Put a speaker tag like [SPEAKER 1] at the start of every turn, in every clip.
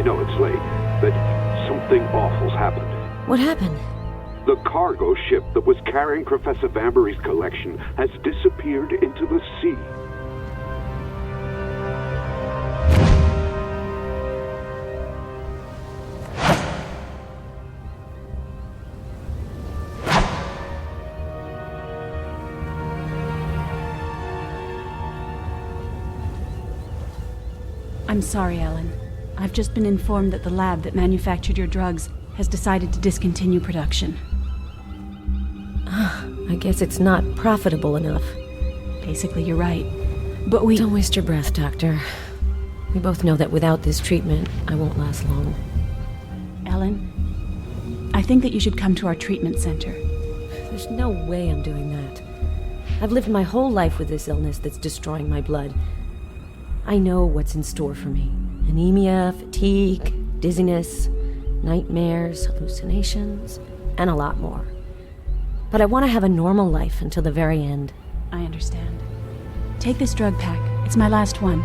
[SPEAKER 1] know it's late, but something awful's happened.
[SPEAKER 2] What happened?
[SPEAKER 1] The cargo ship that was carrying Professor Vanbury's collection has disappeared into the sea.
[SPEAKER 3] I'm sorry, Ellen. I've just been informed that the lab that manufactured your drugs has decided to discontinue production.
[SPEAKER 2] I guess it's not profitable enough.
[SPEAKER 3] Basically, you're right. But we...
[SPEAKER 2] Don't waste your breath, Doctor. We both know that without this treatment, I won't last long.
[SPEAKER 3] Ellen, I think that you should come to our treatment center.
[SPEAKER 2] There's no way I'm doing that. I've lived my whole life with this illness that's destroying my blood. I know what's in store for me. Anemia, fatigue, dizziness, nightmares, hallucinations, and a lot more. But I want to have a normal life until the very end.
[SPEAKER 3] I understand. Take this drug pack. It's my last one.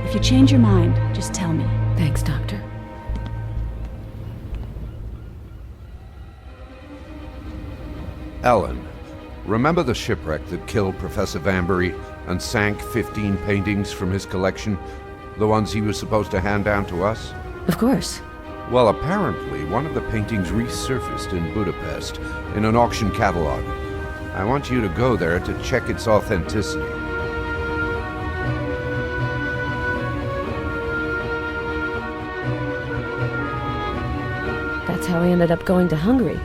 [SPEAKER 3] If you change your mind, just tell me.
[SPEAKER 2] Thanks, Doctor.
[SPEAKER 4] Ellen, remember the shipwreck that killed Professor Vanbury and sank 15 paintings from his collection? The ones he was supposed to hand down to us?
[SPEAKER 2] Of course.
[SPEAKER 4] Well, apparently one of the paintings resurfaced in Budapest in an auction catalog. I want you to go there to check its authenticity.
[SPEAKER 2] That's how I ended up going to Hungary.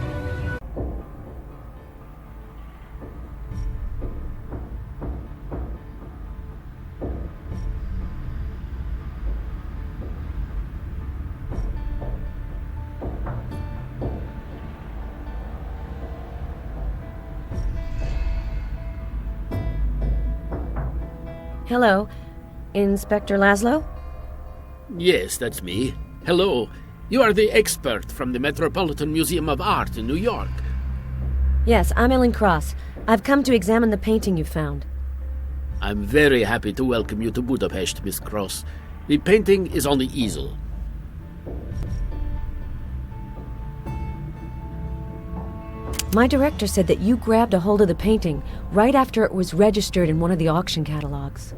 [SPEAKER 2] Hello, Inspector Laszlo?
[SPEAKER 5] Yes, that's me. Hello. You are the expert from the Metropolitan Museum of Art in New York.
[SPEAKER 2] Yes, I'm Ellen Cross. I've come to examine the painting you found.
[SPEAKER 5] I'm very happy to welcome you to Budapest, Miss Cross. The painting is on the easel.
[SPEAKER 2] My director said that you grabbed a hold of the painting right after it was registered in one of the auction catalogs.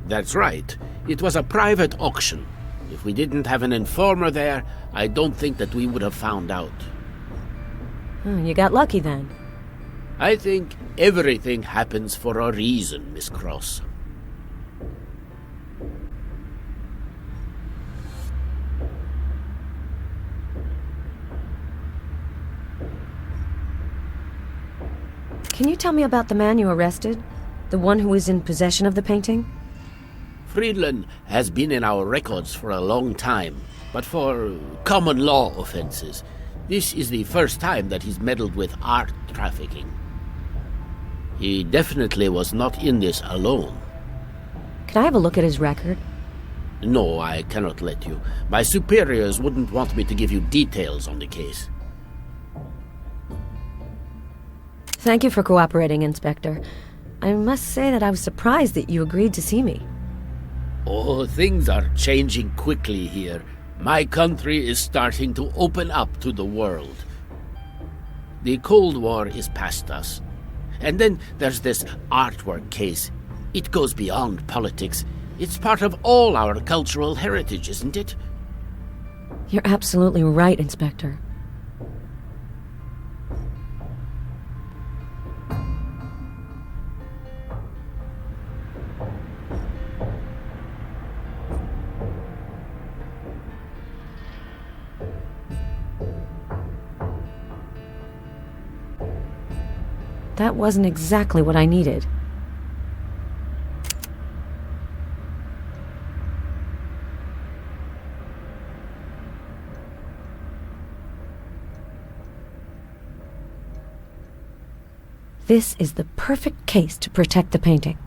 [SPEAKER 5] That's right. It was a private auction. If we didn't have an informer there, I don't think that we would have found out.
[SPEAKER 2] You got lucky then.
[SPEAKER 5] I think everything happens for a reason, Miss Cross.
[SPEAKER 2] Can you tell me about the man you arrested? The one who was in possession of the painting?
[SPEAKER 5] Friedland has been in our records for a long time, but for common law offenses. This is the first time that he's meddled with art trafficking. He definitely was not in this alone.
[SPEAKER 2] Can I have a look at his record?
[SPEAKER 5] No, I cannot let you. My superiors wouldn't want me to give you details on the case.
[SPEAKER 2] Thank you for cooperating, Inspector. I must say that I was surprised that you agreed to see me.
[SPEAKER 5] Oh, things are changing quickly here. My country is starting to open up to the world. The Cold War is past us. And then there's this artwork case. It goes beyond politics. It's part of all our cultural heritage, isn't it?
[SPEAKER 2] You're absolutely right, Inspector. That wasn't exactly what I needed. This is the perfect case to protect the painting.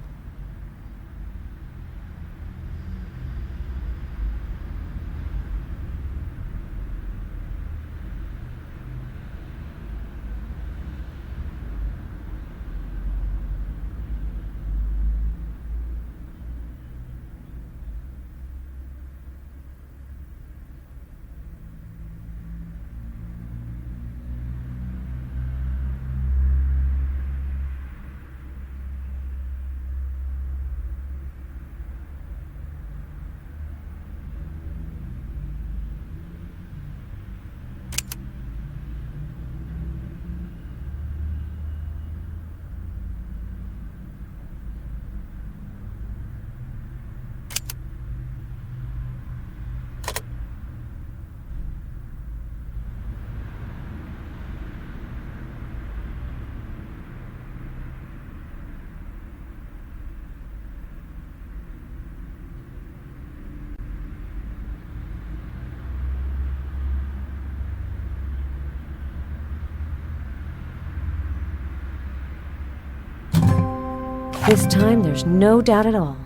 [SPEAKER 2] This time, there's no doubt at all.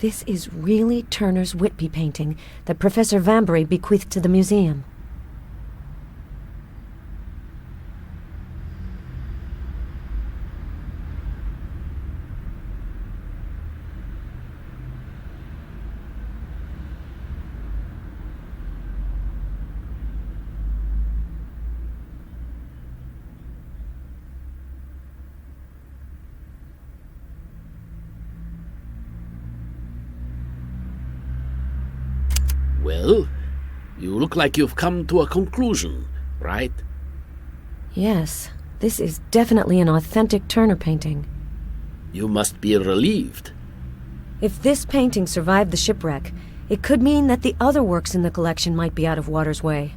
[SPEAKER 2] This is really Turner's Whitby painting that Professor Vanbury bequeathed to the museum.
[SPEAKER 5] Well, you look like you've come to a conclusion, right?
[SPEAKER 2] Yes, this is definitely an authentic Turner painting.
[SPEAKER 5] You must be relieved.
[SPEAKER 2] If this painting survived the shipwreck, it could mean that the other works in the collection might be out of water's way.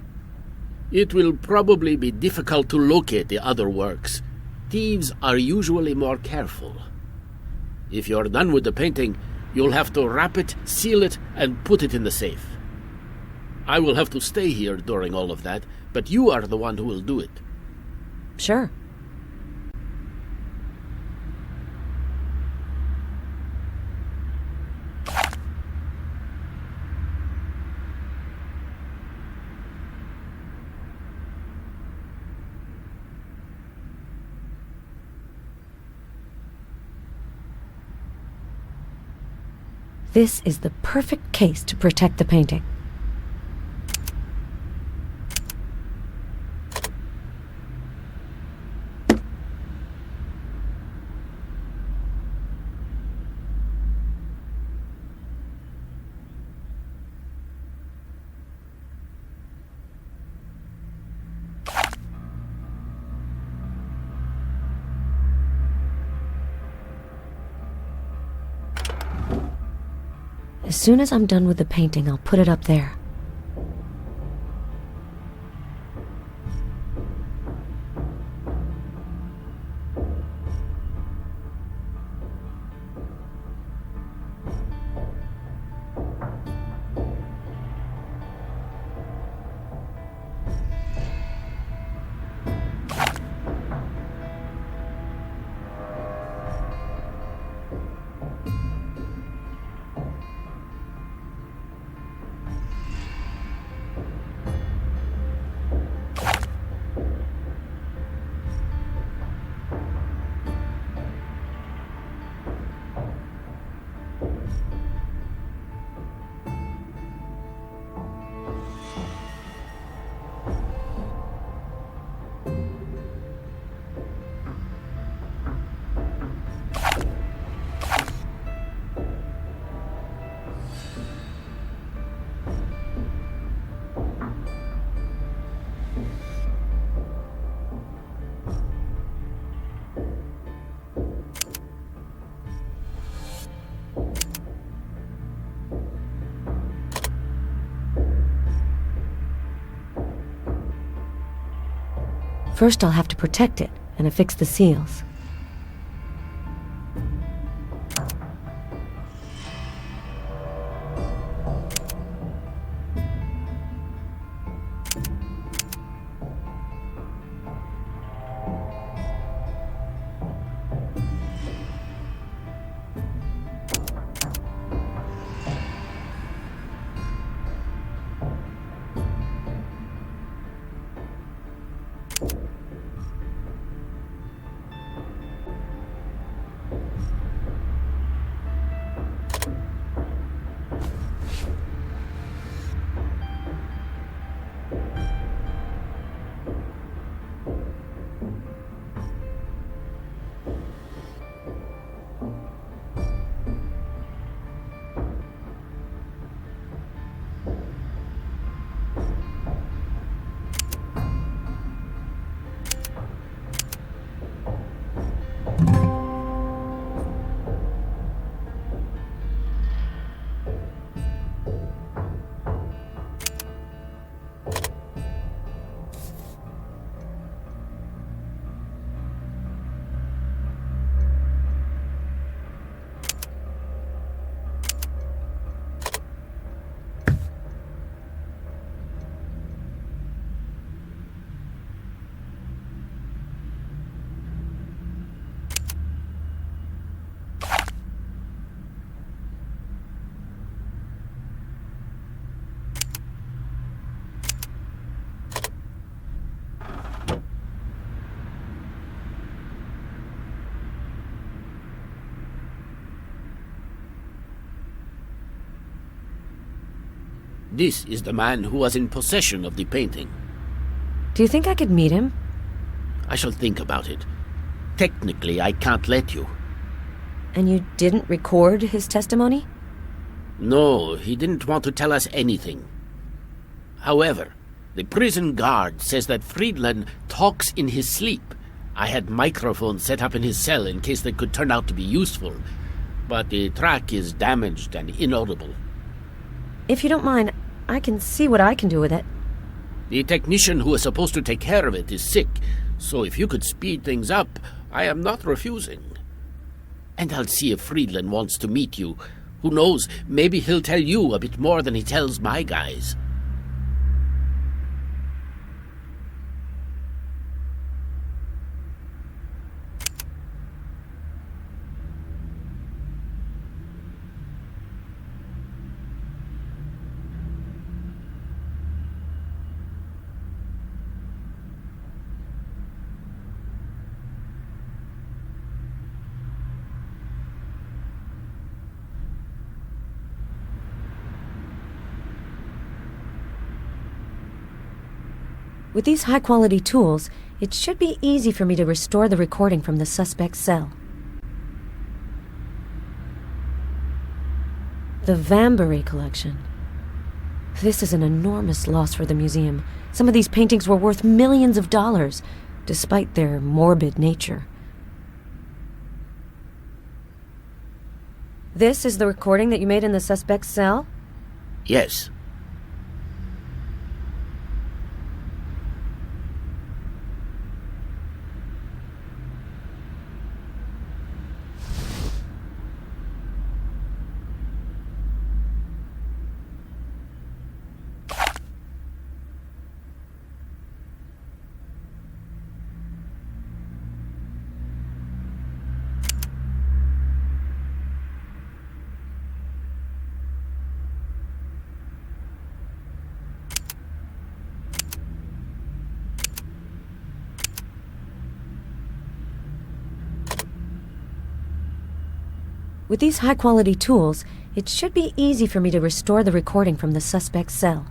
[SPEAKER 5] It will probably be difficult to locate the other works. Thieves are usually more careful. If you're done with the painting, you'll have to wrap it, seal it, and put it in the safe. I will have to stay here during all of that, but you are the one who will do it.
[SPEAKER 2] Sure. This is the perfect case to protect the painting. As soon as I'm done with the painting, I'll put it up there. First, I'll have to protect it and affix the seals.
[SPEAKER 5] This is the man who was in possession of the painting.
[SPEAKER 2] Do you think I could meet him?
[SPEAKER 5] I shall think about it. Technically, I can't let you.
[SPEAKER 2] And you didn't record his testimony?
[SPEAKER 5] No, he didn't want to tell us anything. However, the prison guard says that Friedland talks in his sleep. I had microphones set up in his cell in case they could turn out to be useful, but the track is damaged and inaudible.
[SPEAKER 2] If you don't mind, I can see what I can do with it.
[SPEAKER 5] The technician who is supposed to take care of it is sick, so if you could speed things up, I am not refusing. And I'll see if Friedland wants to meet you. Who knows, maybe he'll tell you a bit more than he tells my guys.
[SPEAKER 2] With these high-quality tools, it should be easy for me to restore the recording from the suspect's cell. The Vambury collection. This is an enormous loss for the museum. Some of these paintings were worth millions of dollars, despite their morbid nature. This is the recording that you made in the suspect's cell?
[SPEAKER 5] Yes.
[SPEAKER 2] With these high-quality tools, it should be easy for me to restore the recording from the suspect's cell.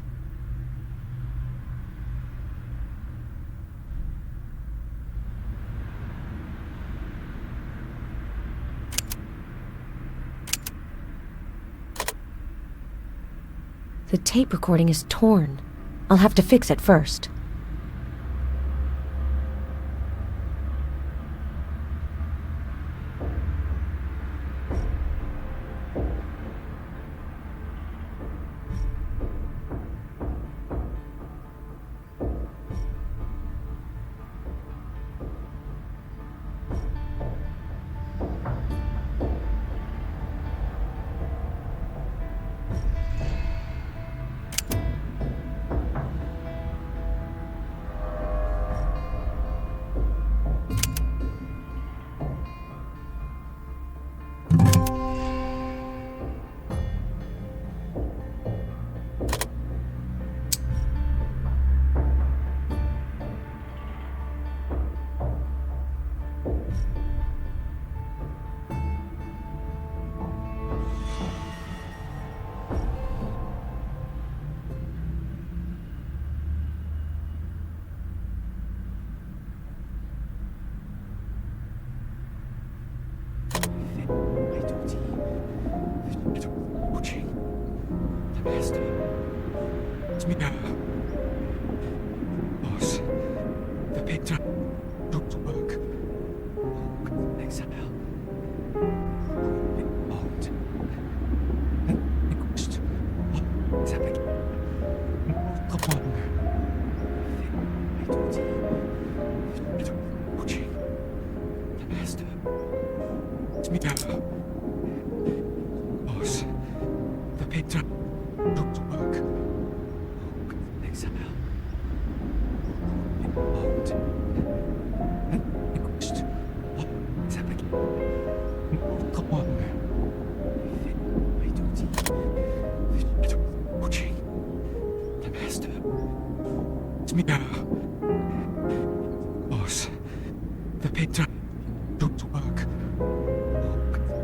[SPEAKER 2] The tape recording is torn. I'll have to fix it first.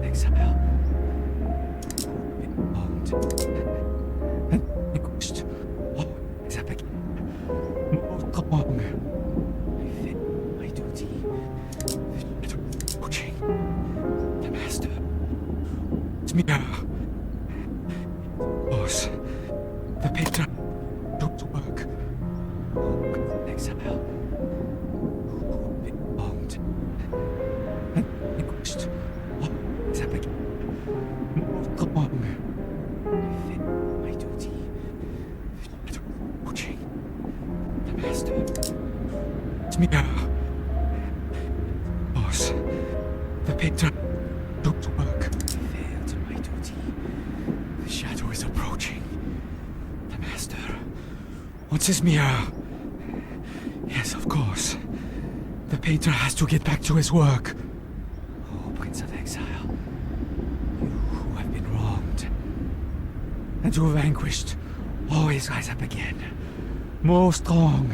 [SPEAKER 6] Exhale. mir. Los. The picture. Took to work. Exile. Belonged. And vanquished. Is that again? Wrong. My duty. Approaching. The master. It's me. Boss. The picture. Took to work. Failed my duty. The shadow is approaching. The master. Wants his mirror. Yes, of course. The painter has to get back to his work. Oh, Prince of Exile. You who have been wronged. And who vanquished. Always rise up again. More strong.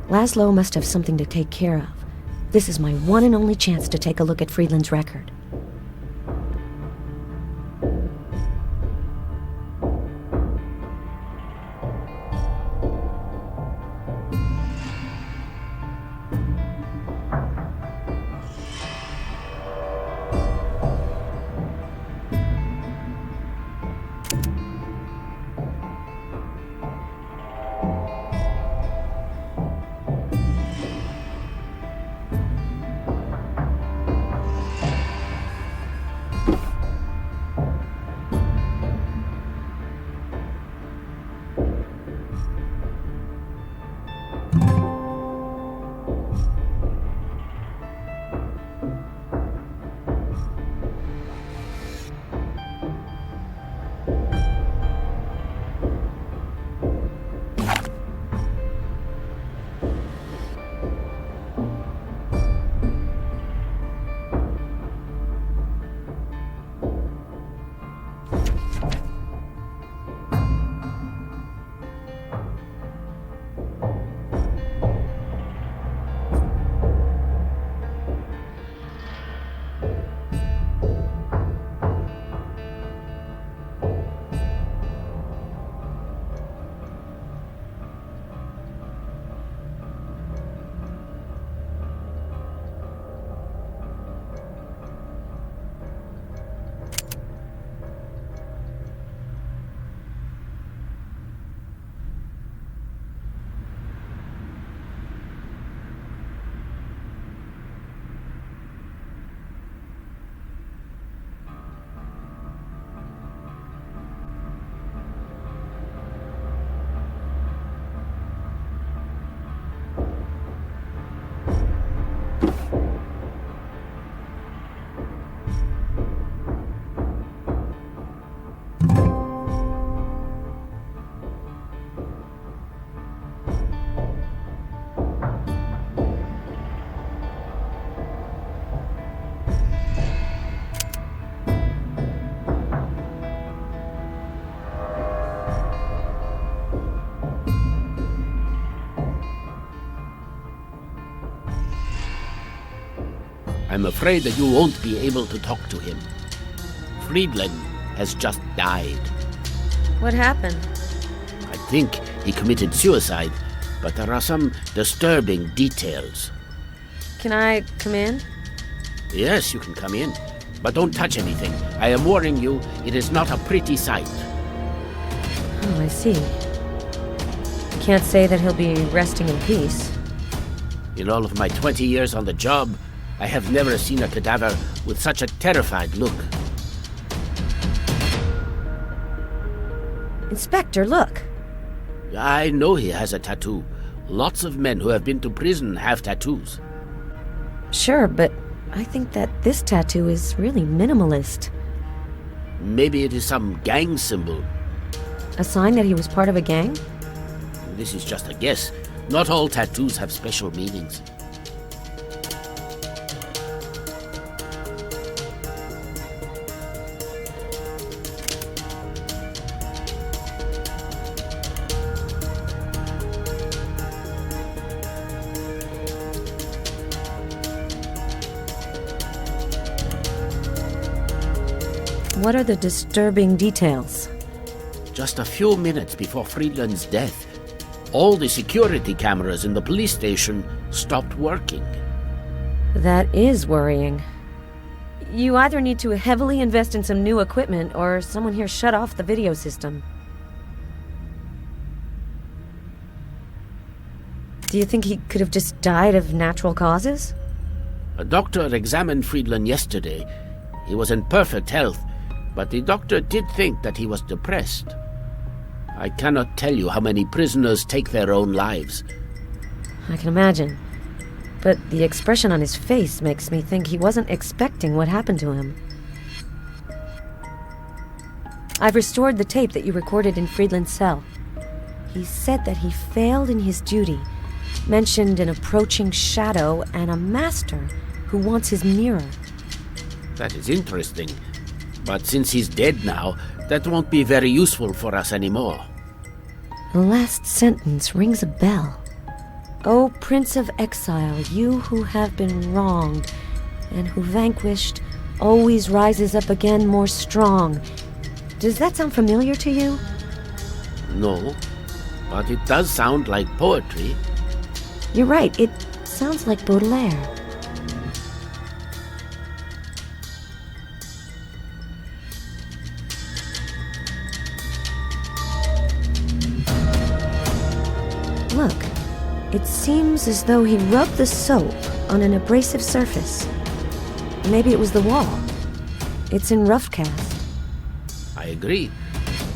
[SPEAKER 2] Laszlo must have something to take care of. This is my one and only chance to take a look at Friedland's record.
[SPEAKER 5] I'm afraid that you won't be able to talk to him. Friedland has just died.
[SPEAKER 2] What happened?
[SPEAKER 5] I think he committed suicide, but there are some disturbing details.
[SPEAKER 2] Can I come in?
[SPEAKER 5] Yes, you can come in, but don't touch anything. I am warning you, it is not a pretty sight.
[SPEAKER 2] Oh, I see. Can't say that he'll be resting in peace.
[SPEAKER 5] In all of my 20 years on the job, I have never seen a cadaver with such a terrified look.
[SPEAKER 2] Inspector, look.
[SPEAKER 5] I know he has a tattoo. Lots of men who have been to prison have tattoos.
[SPEAKER 2] Sure, but I think that this tattoo is really minimalist.
[SPEAKER 5] Maybe it is some gang symbol.
[SPEAKER 2] A sign that he was part of a gang?
[SPEAKER 5] This is just a guess. Not all tattoos have special meanings.
[SPEAKER 2] What are the disturbing details?
[SPEAKER 5] Just a few minutes before Friedland's death, all the security cameras in the police station stopped working.
[SPEAKER 2] That is worrying. You either need to heavily invest in some new equipment, or someone here shut off the video system. Do you think he could have just died of natural causes?
[SPEAKER 5] A doctor examined Friedland yesterday. He was in perfect health, but the doctor did think that he was depressed. I cannot tell you how many prisoners take their own lives.
[SPEAKER 2] I can imagine. But the expression on his face makes me think he wasn't expecting what happened to him. I've restored the tape that you recorded in Friedland's cell. He said that he failed in his duty, mentioned an approaching shadow and a master who wants his mirror.
[SPEAKER 5] That is interesting. But since he's dead now, that won't be very useful for us anymore.
[SPEAKER 2] The last sentence rings a bell. O Prince of Exile, you who have been wronged, and who vanquished always rises up again more strong. Does that sound familiar to you?
[SPEAKER 5] No, but it does sound like poetry.
[SPEAKER 2] You're right, it sounds like Baudelaire. Look, it seems as though he rubbed the soap on an abrasive surface. Maybe it was the wall. It's in rough cast.
[SPEAKER 5] I agree.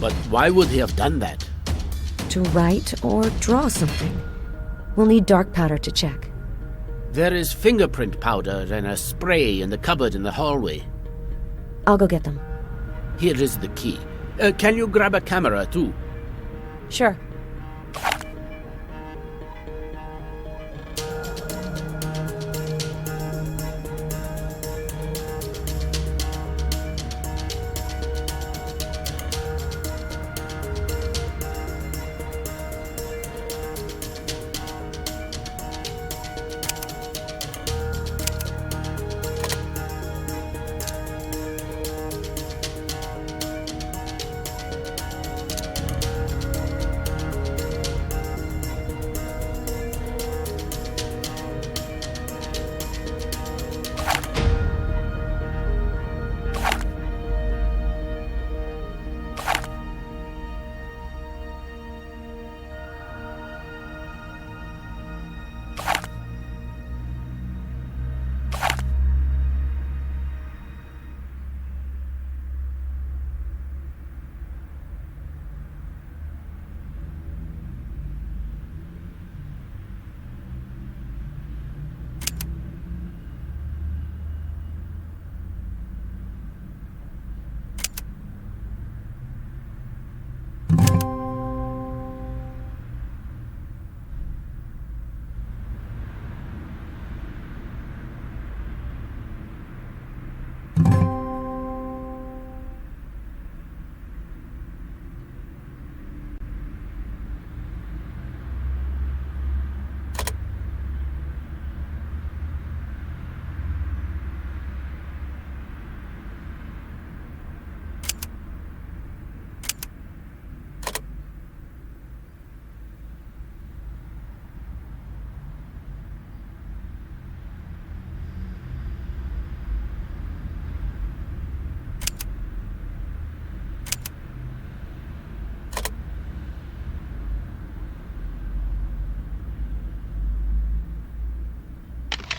[SPEAKER 5] But why would he have done that?
[SPEAKER 2] To write or draw something. We'll need dark powder to check.
[SPEAKER 5] There is fingerprint powder and a spray in the cupboard in the hallway.
[SPEAKER 2] I'll go get them.
[SPEAKER 5] Here is the key. Can you grab a camera, too?
[SPEAKER 2] Sure.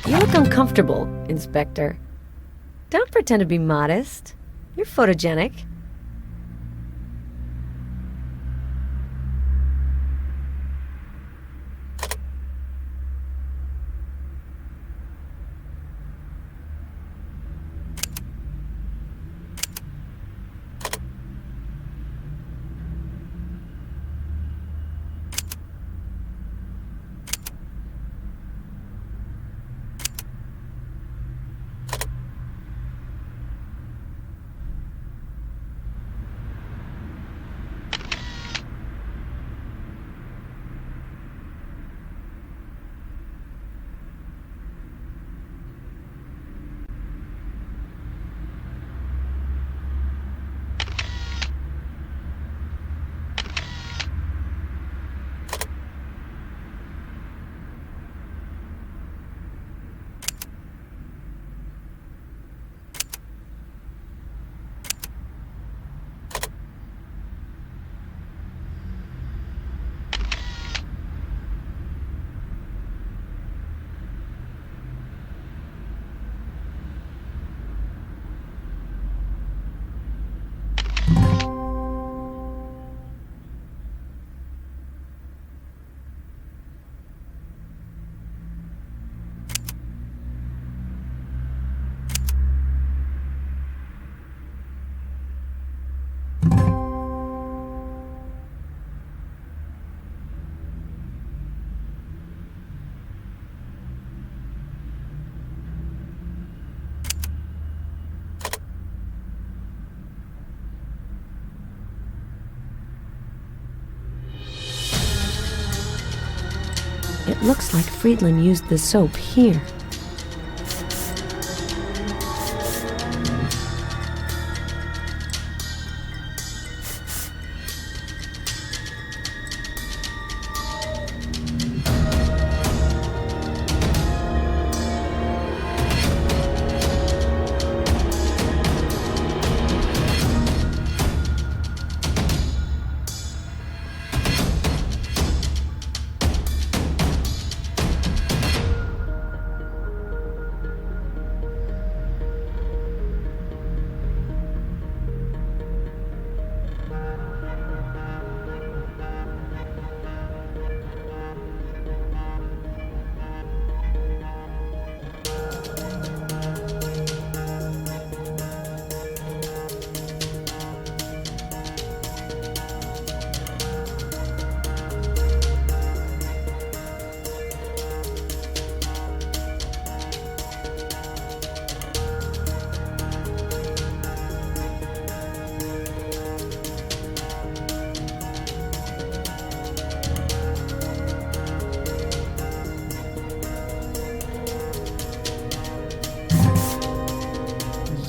[SPEAKER 2] You look uncomfortable, Inspector. Don't pretend to be modest. You're photogenic. It looks like Friedland used the soap here.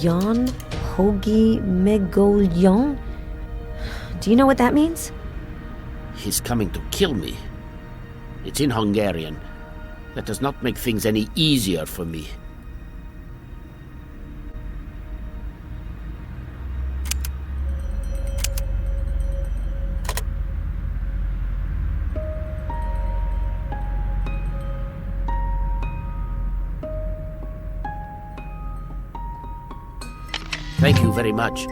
[SPEAKER 2] Jan Hogi Megolyon? Do you know what that means?
[SPEAKER 5] He's coming to kill me. It's in Hungarian. That does not make things any easier for me. Thank you very much.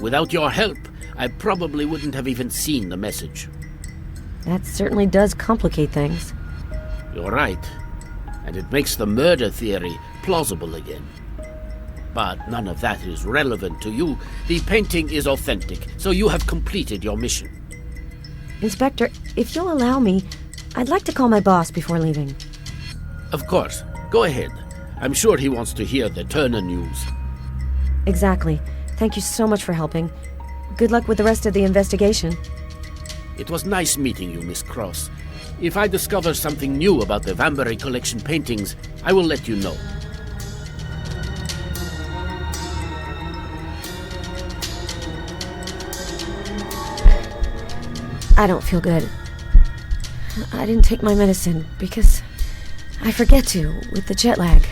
[SPEAKER 5] Without your help, I probably wouldn't have even seen the message.
[SPEAKER 2] That certainly does complicate things.
[SPEAKER 5] You're right. And it makes the murder theory plausible again. But none of that is relevant to you. The painting is authentic, so you have completed your mission.
[SPEAKER 2] Inspector, if you'll allow me, I'd like to call my boss before leaving.
[SPEAKER 5] Of course. Go ahead. I'm sure he wants to hear the Turner news.
[SPEAKER 2] Exactly. Thank you so much for helping. Good luck with the rest of the investigation.
[SPEAKER 5] It was nice meeting you, Miss Cross. If I discover something new about the Vanbury collection paintings, I will let you know.
[SPEAKER 2] I don't feel good. I didn't take my medicine because I forget to with the jet lag.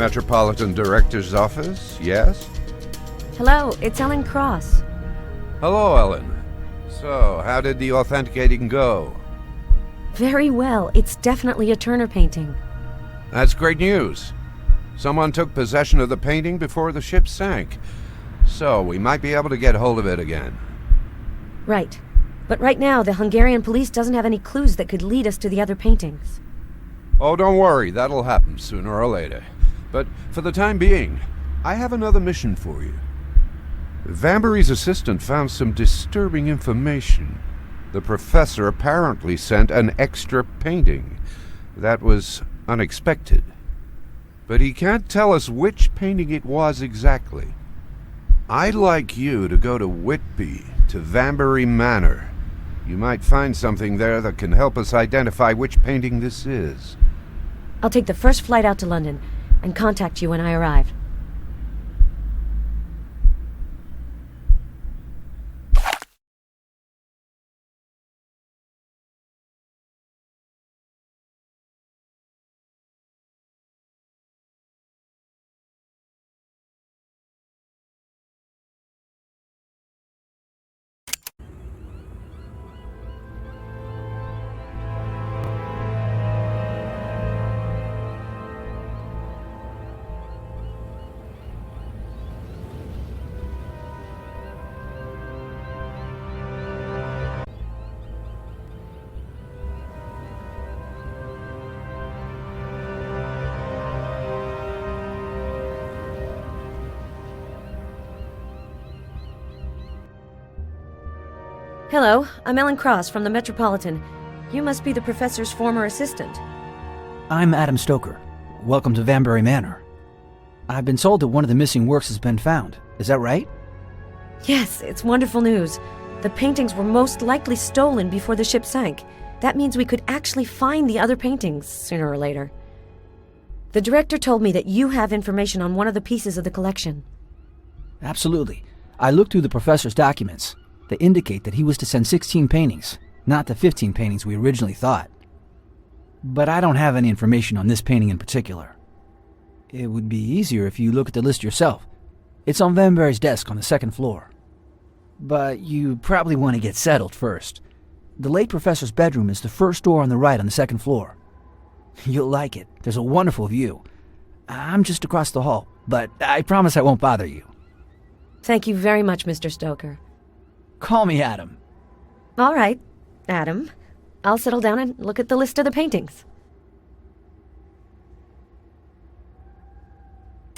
[SPEAKER 4] Metropolitan Director's Office, yes?
[SPEAKER 2] Hello, it's Ellen Cross.
[SPEAKER 4] Hello, Ellen. So, how did the authenticating go?
[SPEAKER 2] Very well. It's definitely a Turner painting.
[SPEAKER 4] That's great news. Someone took possession of the painting before the ship sank. So, we might be able to get hold of it again.
[SPEAKER 2] Right. But right now, the Hungarian police doesn't have any clues that could lead us to the other paintings.
[SPEAKER 4] Oh, don't worry. That'll happen sooner or later. But for the time being, I have another mission for you. Vanbury's assistant found some disturbing information. The professor apparently sent an extra painting. That was unexpected. But he can't tell us which painting it was exactly. I'd like you to go to Whitby, to Vanbury Manor. You might find something there that can help us identify which painting this is.
[SPEAKER 2] I'll take the first flight out to London and contact you when I arrive. Hello, I'm Ellen Cross from the Metropolitan. You must be the professor's former assistant.
[SPEAKER 7] I'm Adam Stoker. Welcome to Vanbury Manor. I've been told that one of the missing works has been found. Is that right?
[SPEAKER 2] Yes, it's wonderful news. The paintings were most likely stolen before the ship sank. That means we could actually find the other paintings sooner or later. The director told me that you have information on one of the pieces of the collection.
[SPEAKER 7] Absolutely. I looked through the professor's documents. They indicate that he was to send 16 paintings, not the 15 paintings we originally thought. But I don't have any information on this painting in particular. It would be easier if you look at the list yourself. It's on Vanbury's desk on the second floor. But you probably want to get settled first. The late professor's bedroom is the first door on the right on the second floor. You'll like it. There's a wonderful view. I'm just across the hall, but I promise I won't bother you.
[SPEAKER 2] Thank you very much, Mr. Stoker.
[SPEAKER 7] Call me Adam.
[SPEAKER 2] All right, Adam. I'll settle down and look at the list of the paintings.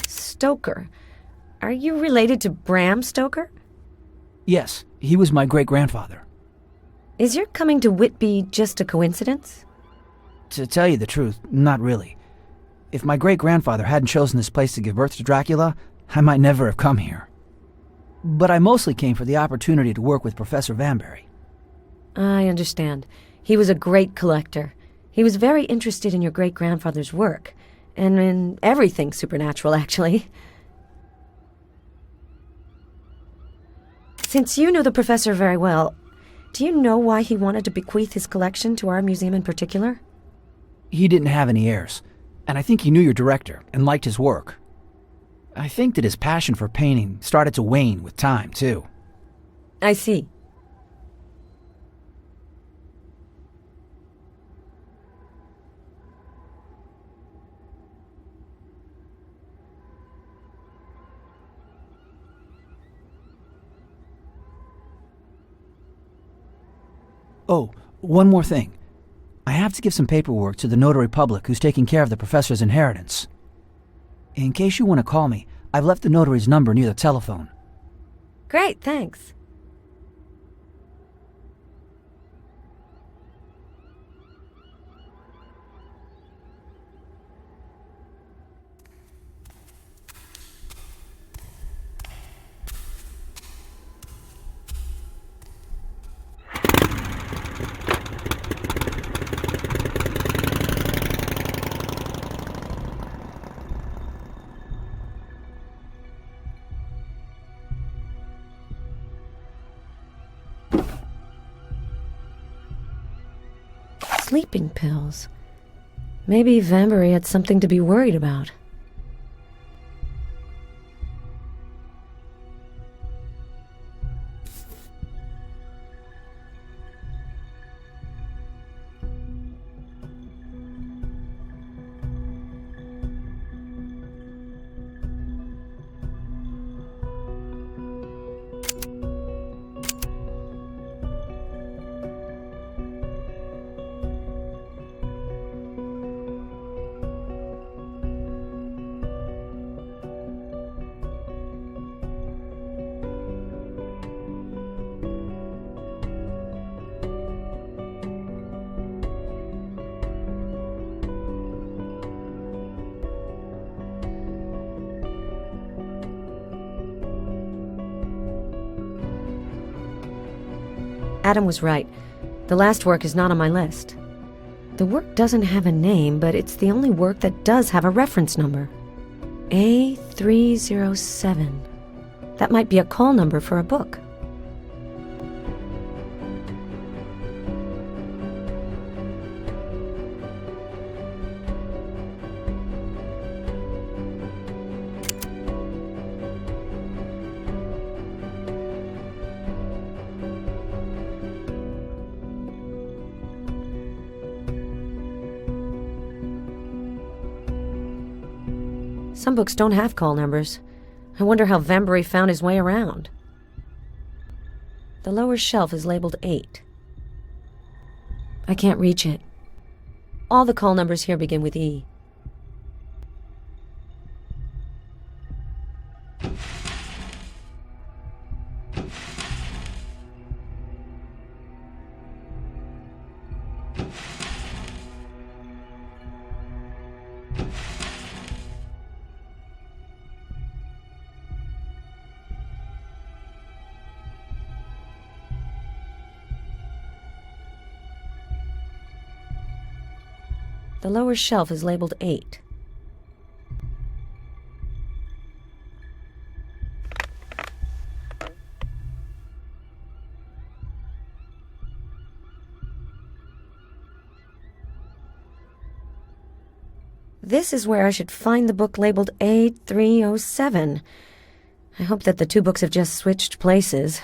[SPEAKER 2] Stoker. Are you related to Bram Stoker?
[SPEAKER 7] Yes, he was my great-grandfather.
[SPEAKER 2] Is your coming to Whitby just a coincidence?
[SPEAKER 7] To tell you the truth, not really. If my great-grandfather hadn't chosen this place to give birth to Dracula, I might never have come here. But I mostly came for the opportunity to work with Professor Vanbury.
[SPEAKER 2] I understand. He was a great collector. He was very interested in your great-grandfather's work, and in everything supernatural, actually. Since you know the professor very well, do you know why he wanted to bequeath his collection to our museum in particular?
[SPEAKER 7] He didn't have any heirs, and I think he knew your director and liked his work. I think that his passion for painting started to wane with time, too.
[SPEAKER 2] I see.
[SPEAKER 7] Oh, one more thing. I have to give some paperwork to the notary public who's taking care of the professor's inheritance. In case you want to call me, I've left the notary's number near the telephone.
[SPEAKER 2] Great, thanks. Sleeping pills. Maybe Vanbury had something to be worried about. Adam was right. The last work is not on my list. The work doesn't have a name, but it's the only work that does have a reference number. A307. That might be a call number for a book. Some books don't have call numbers. I wonder how Vanbury found his way around. The lower shelf is labeled 8. I can't reach it. All the call numbers here begin with E. The lower shelf is labeled 8. This is where I should find the book labeled A307. I hope that the two books have just switched places.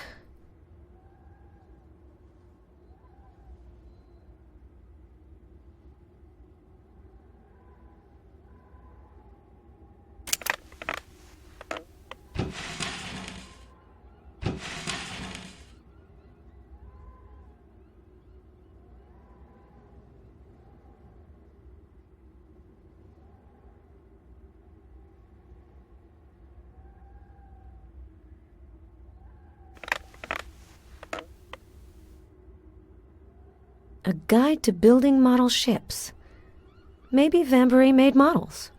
[SPEAKER 2] A guide to building model ships. Maybe Vambury made models.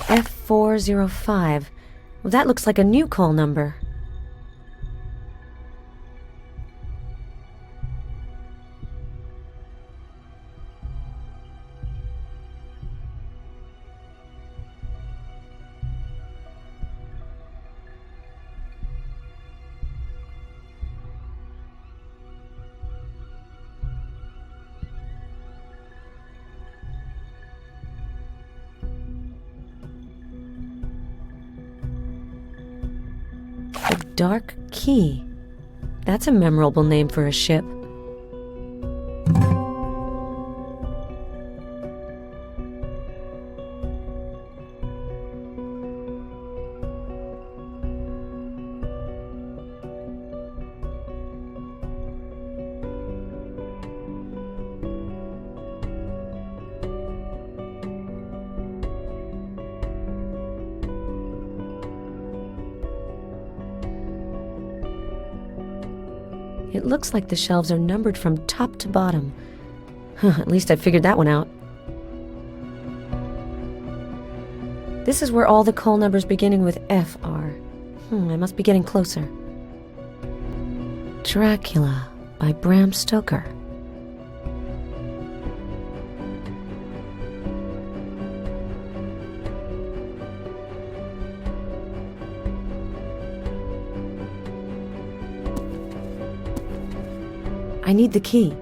[SPEAKER 2] F405. Well, that looks like a new call number. The Dark Key. That's a memorable name for a ship. It looks like the shelves are numbered from top to bottom. At least I figured that one out. This is where all the call numbers beginning with F are. I must be getting closer. Dracula by Bram Stoker. I need the key.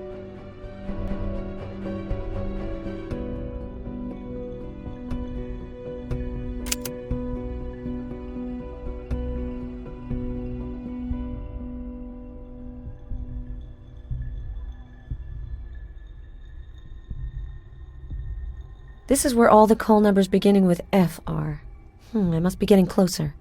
[SPEAKER 2] This is where all the call numbers beginning with F are. I must be getting closer.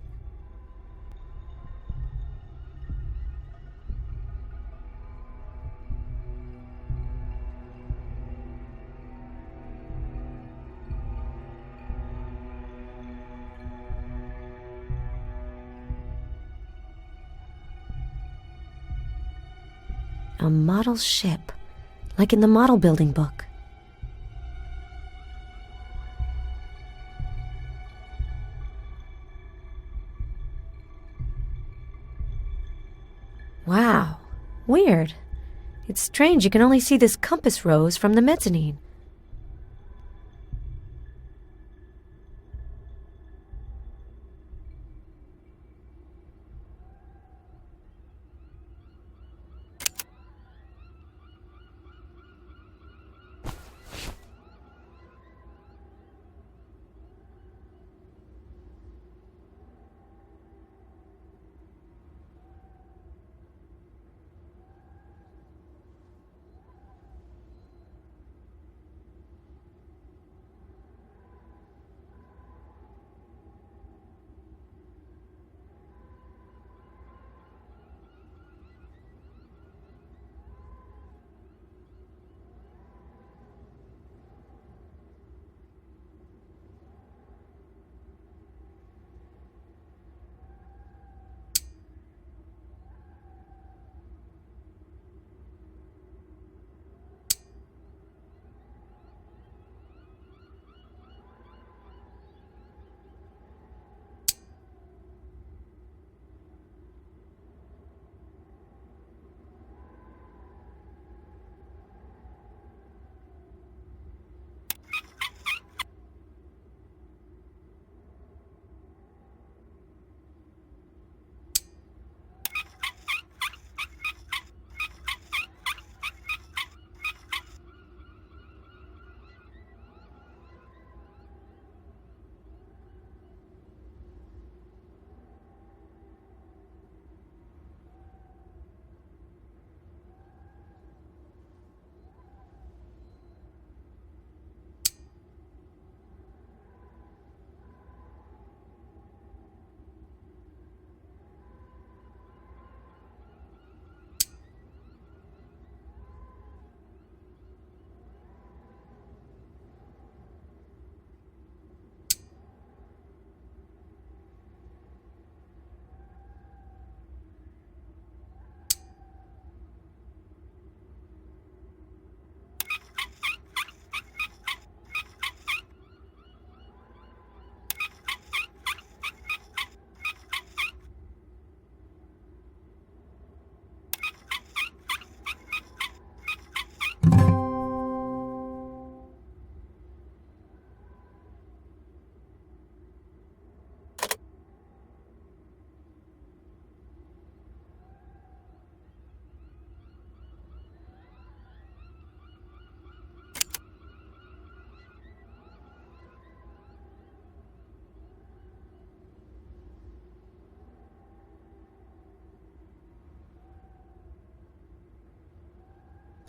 [SPEAKER 2] A model ship, like in the model building book. Wow, weird. It's strange you can only see this compass rose from the mezzanine.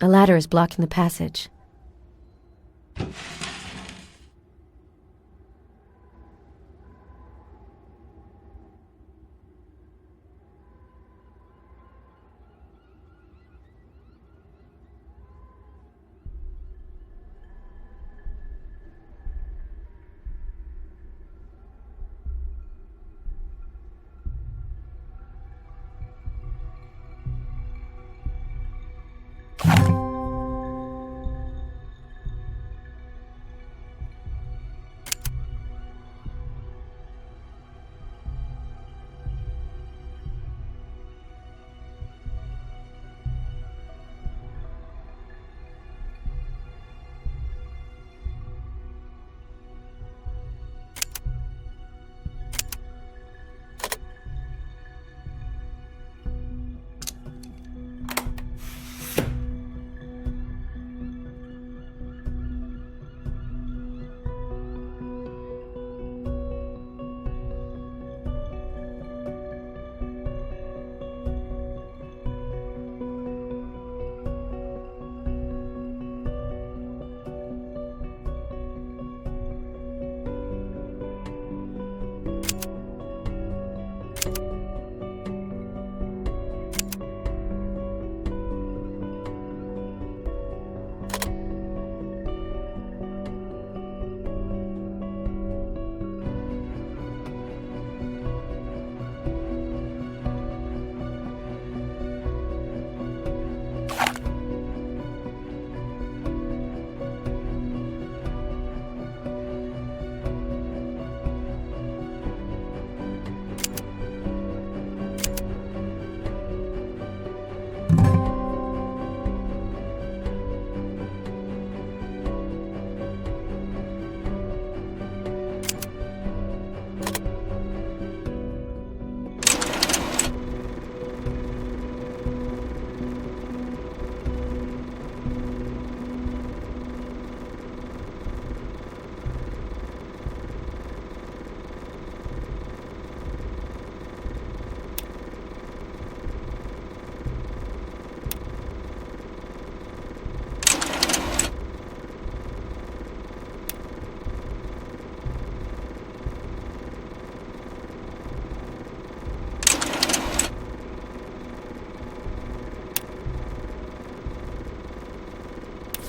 [SPEAKER 2] A ladder is blocking the passage.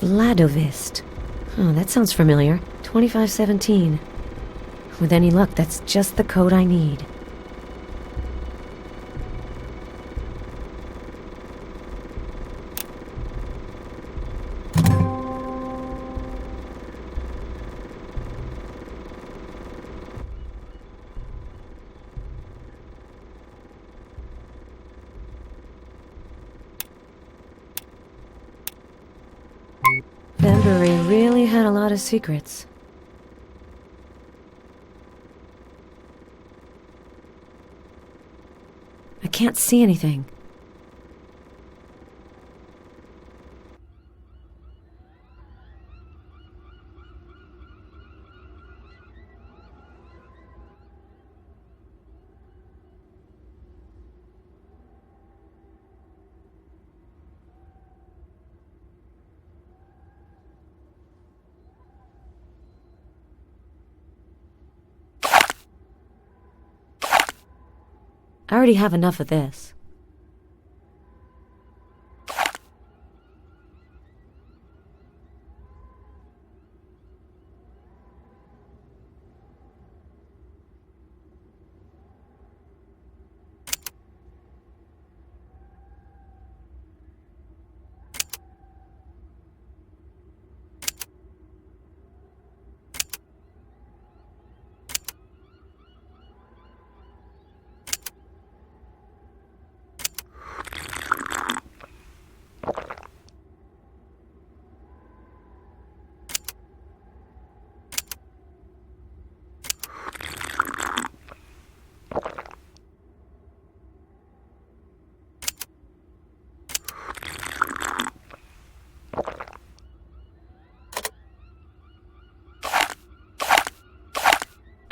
[SPEAKER 2] Vladovist. Oh, that sounds familiar. 2517. With any luck, that's just the code I need. Banbury really had a lot of secrets. I can't see anything. I already have enough of this.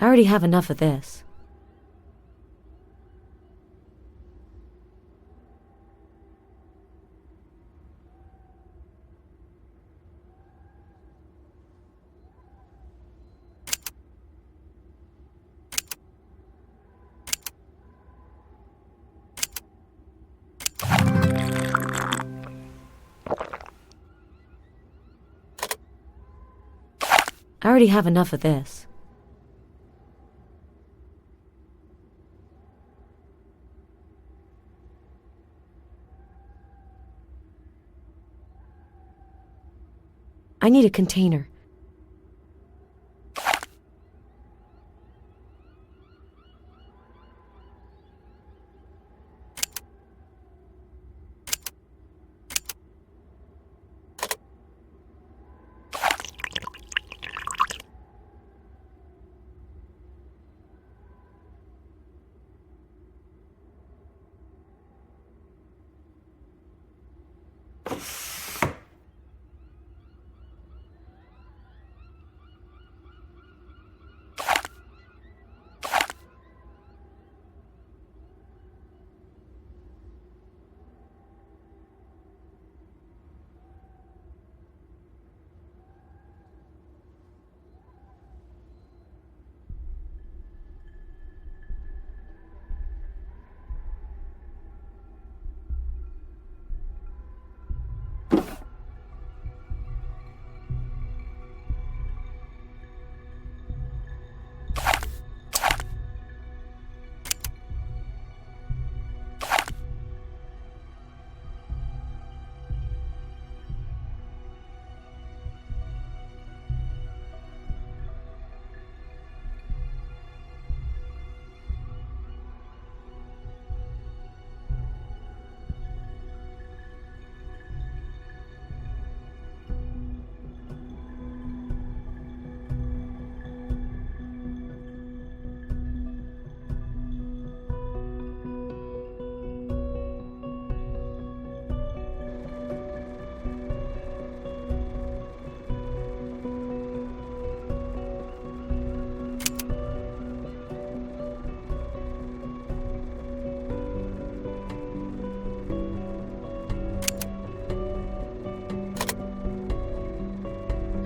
[SPEAKER 2] I already have enough of this. I already have enough of this. I need a container.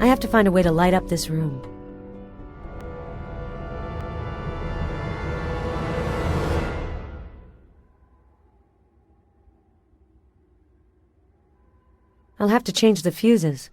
[SPEAKER 2] I have to find a way to light up this room. I'll have to change the fuses.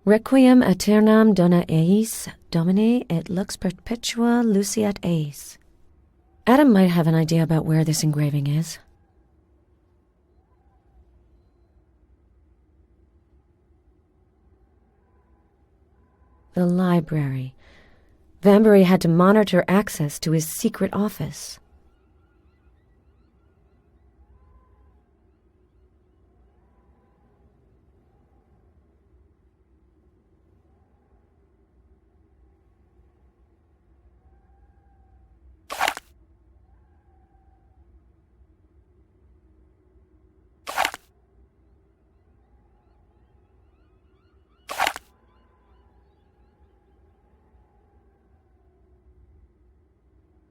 [SPEAKER 2] Requiem aeternam dona eis, Domine, et lux perpetua luceat eis. Adam might have an idea about where this engraving is. The library. Vanbury had to monitor access to his secret office.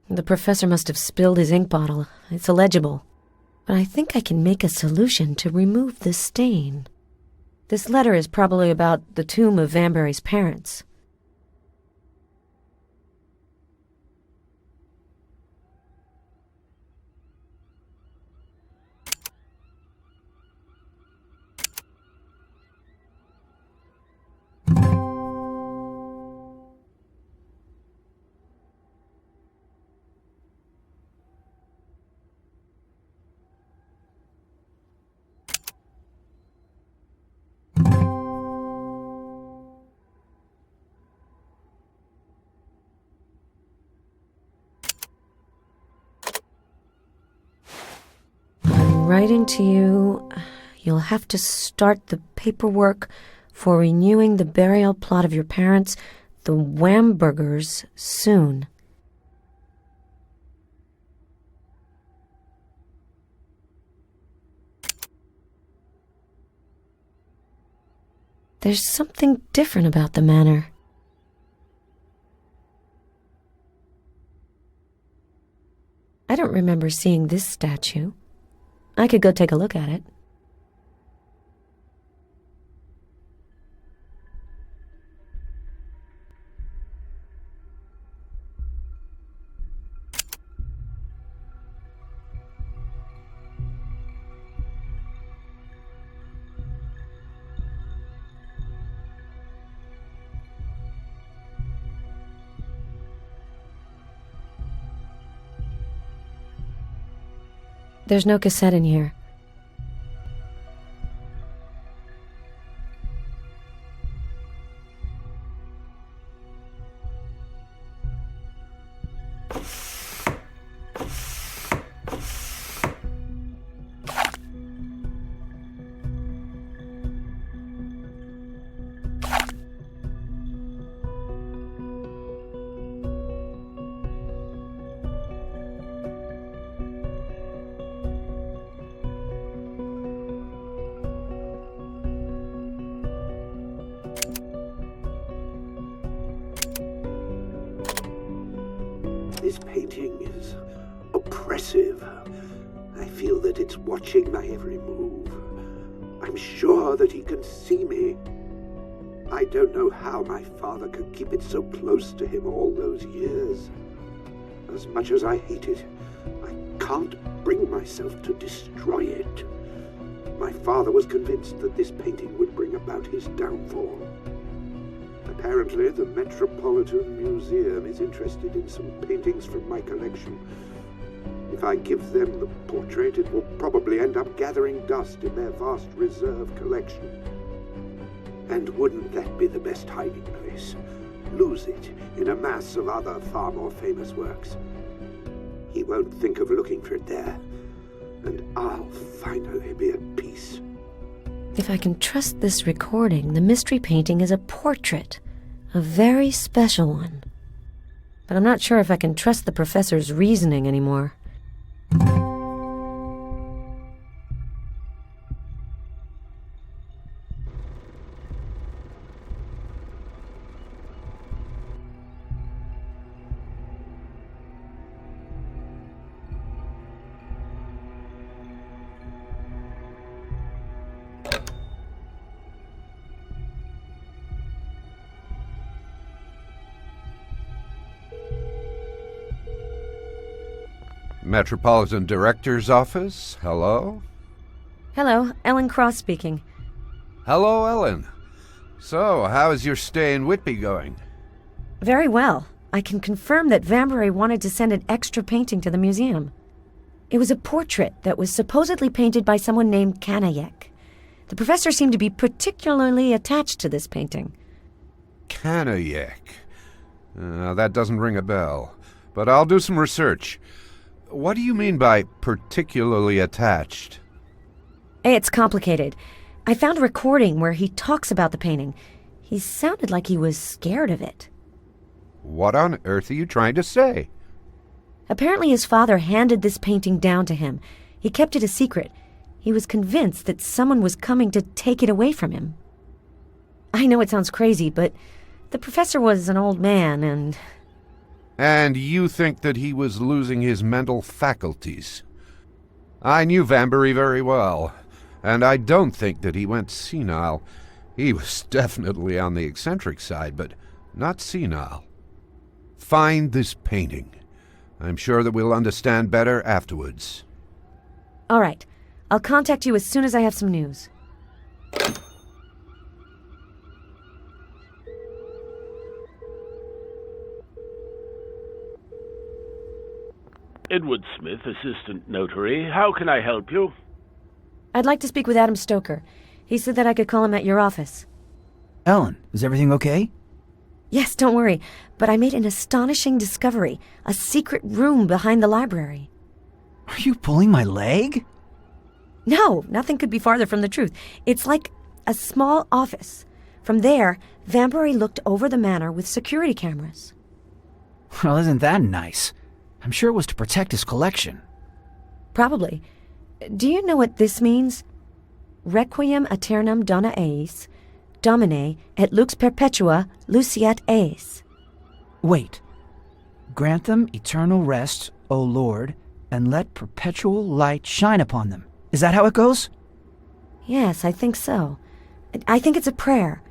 [SPEAKER 2] The professor must have spilled his ink bottle. It's illegible. But I think I can make a solution to remove the stain. This letter is probably about the tomb of Vanbury's parents. Writing to you, you'll have to start the paperwork for renewing the burial plot of your parents, the Wamburgers, soon. There's something different about the manor. I don't remember seeing this statue. I could go take a look at it. There's no cassette in here.
[SPEAKER 1] This painting is oppressive. I feel that it's watching my every move. I'm sure that he can see me. I don't know how my father could keep it so close to him all those years. As much as I hate it, I can't bring myself to destroy it. My father was convinced that this painting would bring about his downfall. Apparently, the Metropolitan Museum is interested in some paintings from my collection. If I give them the portrait, it will probably end up gathering dust in their vast reserve collection. And wouldn't that be the best hiding place? Lose it in a mass of other far more famous works. He won't think of looking for it there, and I'll finally be at peace.
[SPEAKER 2] If I can trust this recording, the mystery painting is a portrait. A very special one. But I'm not sure if I can trust the professor's reasoning anymore.
[SPEAKER 4] Metropolitan Director's Office, hello?
[SPEAKER 2] Hello, Ellen Cross speaking.
[SPEAKER 4] Hello, Ellen. So, how is your stay in Whitby going?
[SPEAKER 2] Very well. I can confirm that Vambury wanted to send an extra painting to the museum. It was a portrait that was supposedly painted by someone named Kanayek. The professor seemed to be particularly attached to this painting.
[SPEAKER 4] Kanayek. That doesn't ring a bell, but I'll do some research. What do you mean by particularly attached?
[SPEAKER 2] It's complicated. I found a recording where he talks about the painting. He sounded like he was scared of it.
[SPEAKER 4] What on earth are you trying to say?
[SPEAKER 2] Apparently his father handed this painting down to him. He kept it a secret. He was convinced that someone was coming to take it away from him. I know it sounds crazy, but the professor was an old man and...
[SPEAKER 4] And you think that he was losing his mental faculties? I knew Vambury very well, and I don't think that he went senile. He was definitely on the eccentric side, but not senile. Find this painting. I'm sure that we'll understand better afterwards.
[SPEAKER 2] All right. I'll contact you as soon as I have some news.
[SPEAKER 8] Edward Smith, Assistant Notary. How can I help you?
[SPEAKER 2] I'd like to speak with Adam Stoker. He said that I could call him at your office.
[SPEAKER 7] Ellen, is everything okay?
[SPEAKER 2] Yes, don't worry, but I made an astonishing discovery. A secret room behind the library.
[SPEAKER 7] Are you pulling my leg?
[SPEAKER 2] No, nothing could be farther from the truth. It's like a small office. From there, Vambury looked over the manor with security cameras.
[SPEAKER 7] Well, isn't that nice? I'm sure it was to protect his collection.
[SPEAKER 2] Probably. Do you know what this means? Requiem aeternam dona eis, Domine et lux perpetua luceat eis.
[SPEAKER 7] Wait. Grant them eternal rest, O Lord, and let perpetual light shine upon them. Is that how it goes?
[SPEAKER 2] Yes, I think so. I think it's a prayer.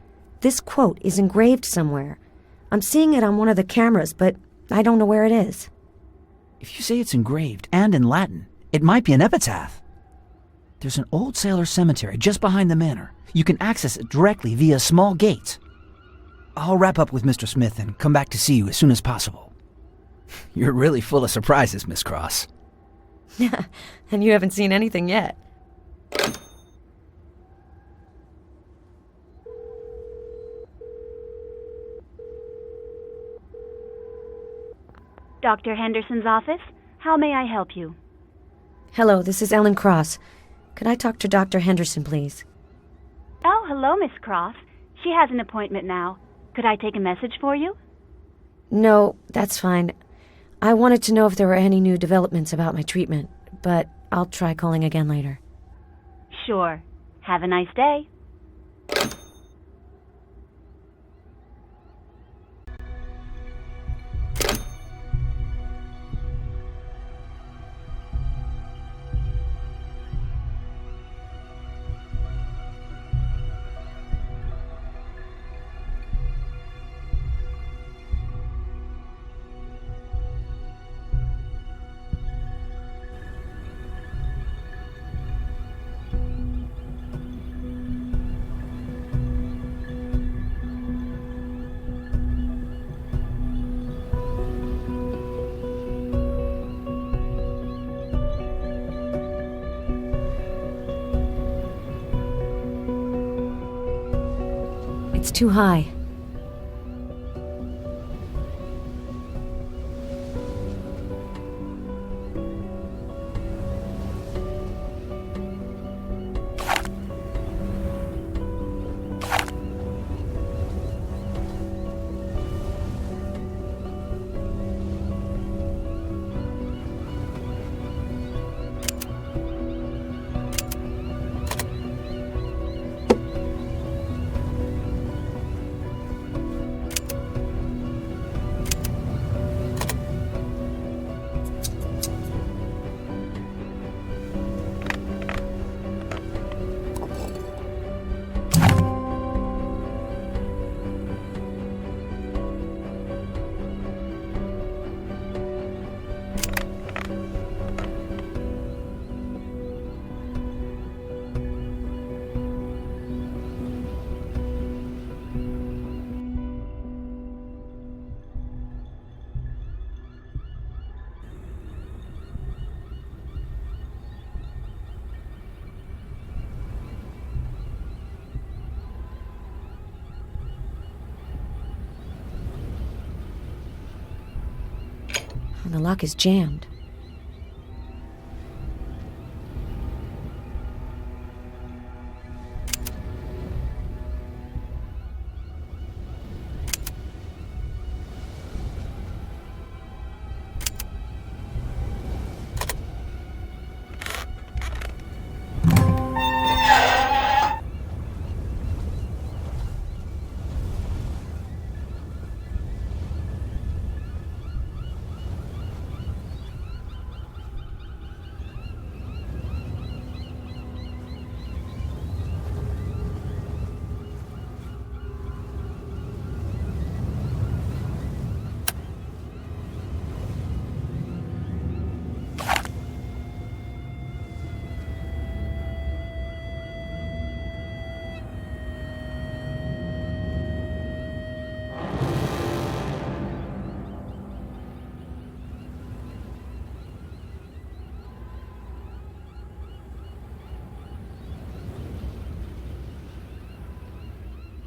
[SPEAKER 2] This quote is engraved somewhere. I'm seeing it on one of the cameras, but I don't know where it is.
[SPEAKER 7] If you say it's engraved and in Latin, it might be an epitaph. There's an old sailor cemetery just behind the manor. You can access it directly via a small gate. I'll wrap up with Mr. Smith and come back to see you as soon as possible. You're really full of surprises, Miss Cross.
[SPEAKER 2] And you haven't seen anything yet.
[SPEAKER 3] Dr. Henderson's office? How may I help you?
[SPEAKER 2] Hello, this is Ellen Cross. Could I talk to Dr. Henderson, please?
[SPEAKER 3] Oh, hello, Miss Cross. She has an appointment now. Could I take a message for you?
[SPEAKER 2] No, that's fine. I wanted to know if there were any new developments about my treatment, but I'll try calling again later.
[SPEAKER 3] Sure. Have a nice day.
[SPEAKER 2] It's too high. The lock is jammed.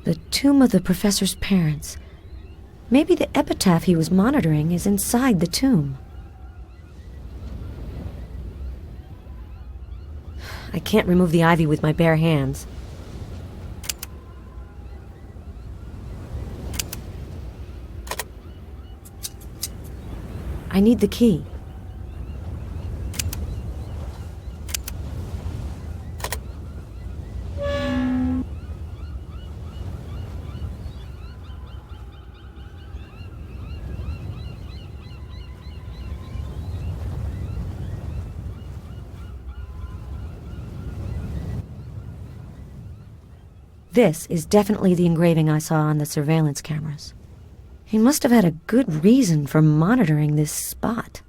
[SPEAKER 2] The tomb of the professor's parents. Maybe the epitaph he was monitoring is inside the tomb. I can't remove the ivy with my bare hands. I need the key. This is definitely the engraving I saw on the surveillance cameras. He must have had a good reason for monitoring this spot.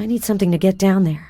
[SPEAKER 2] I need something to get down there.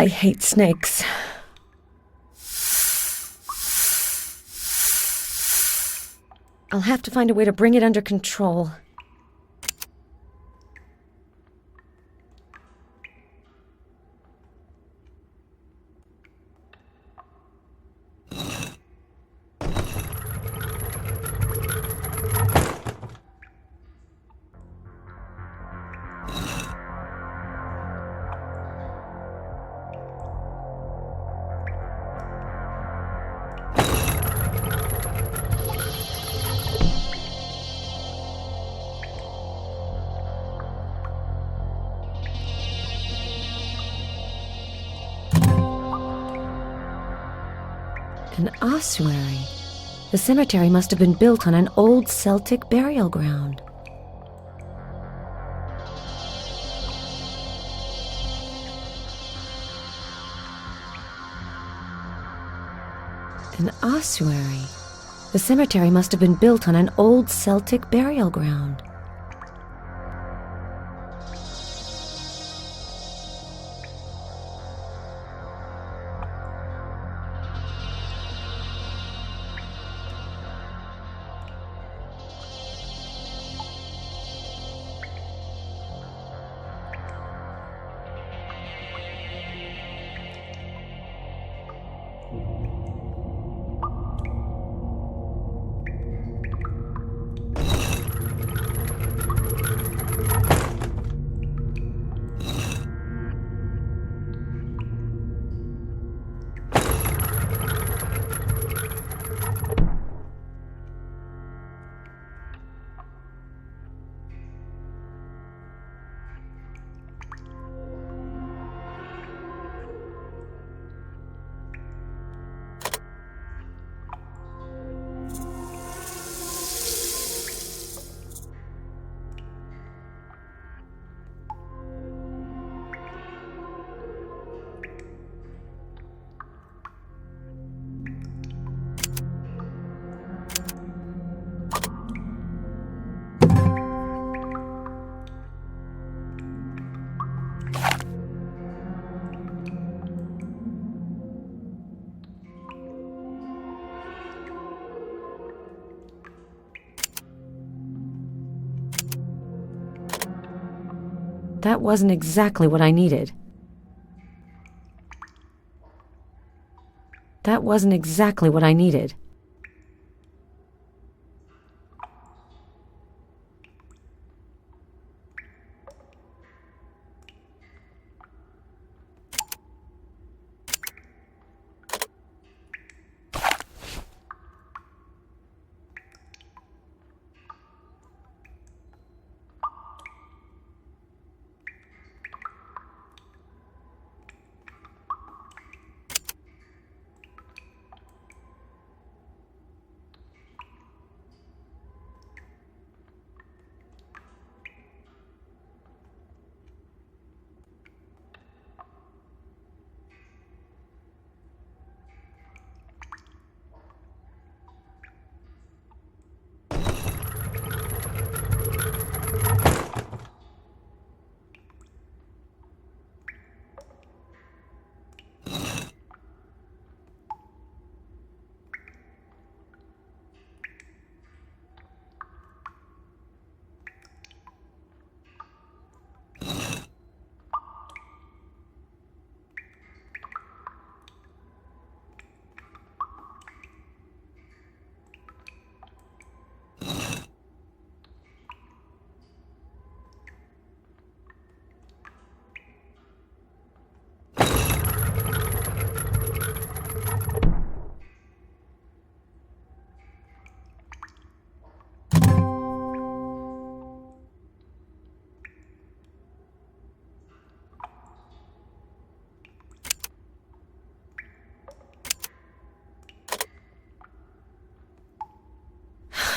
[SPEAKER 2] I hate snakes. I'll have to find a way to bring it under control. An ossuary. The cemetery must have been built on an old Celtic burial ground. An ossuary. The cemetery must have been built on an old Celtic burial ground. That wasn't exactly what I needed. That wasn't exactly what I needed.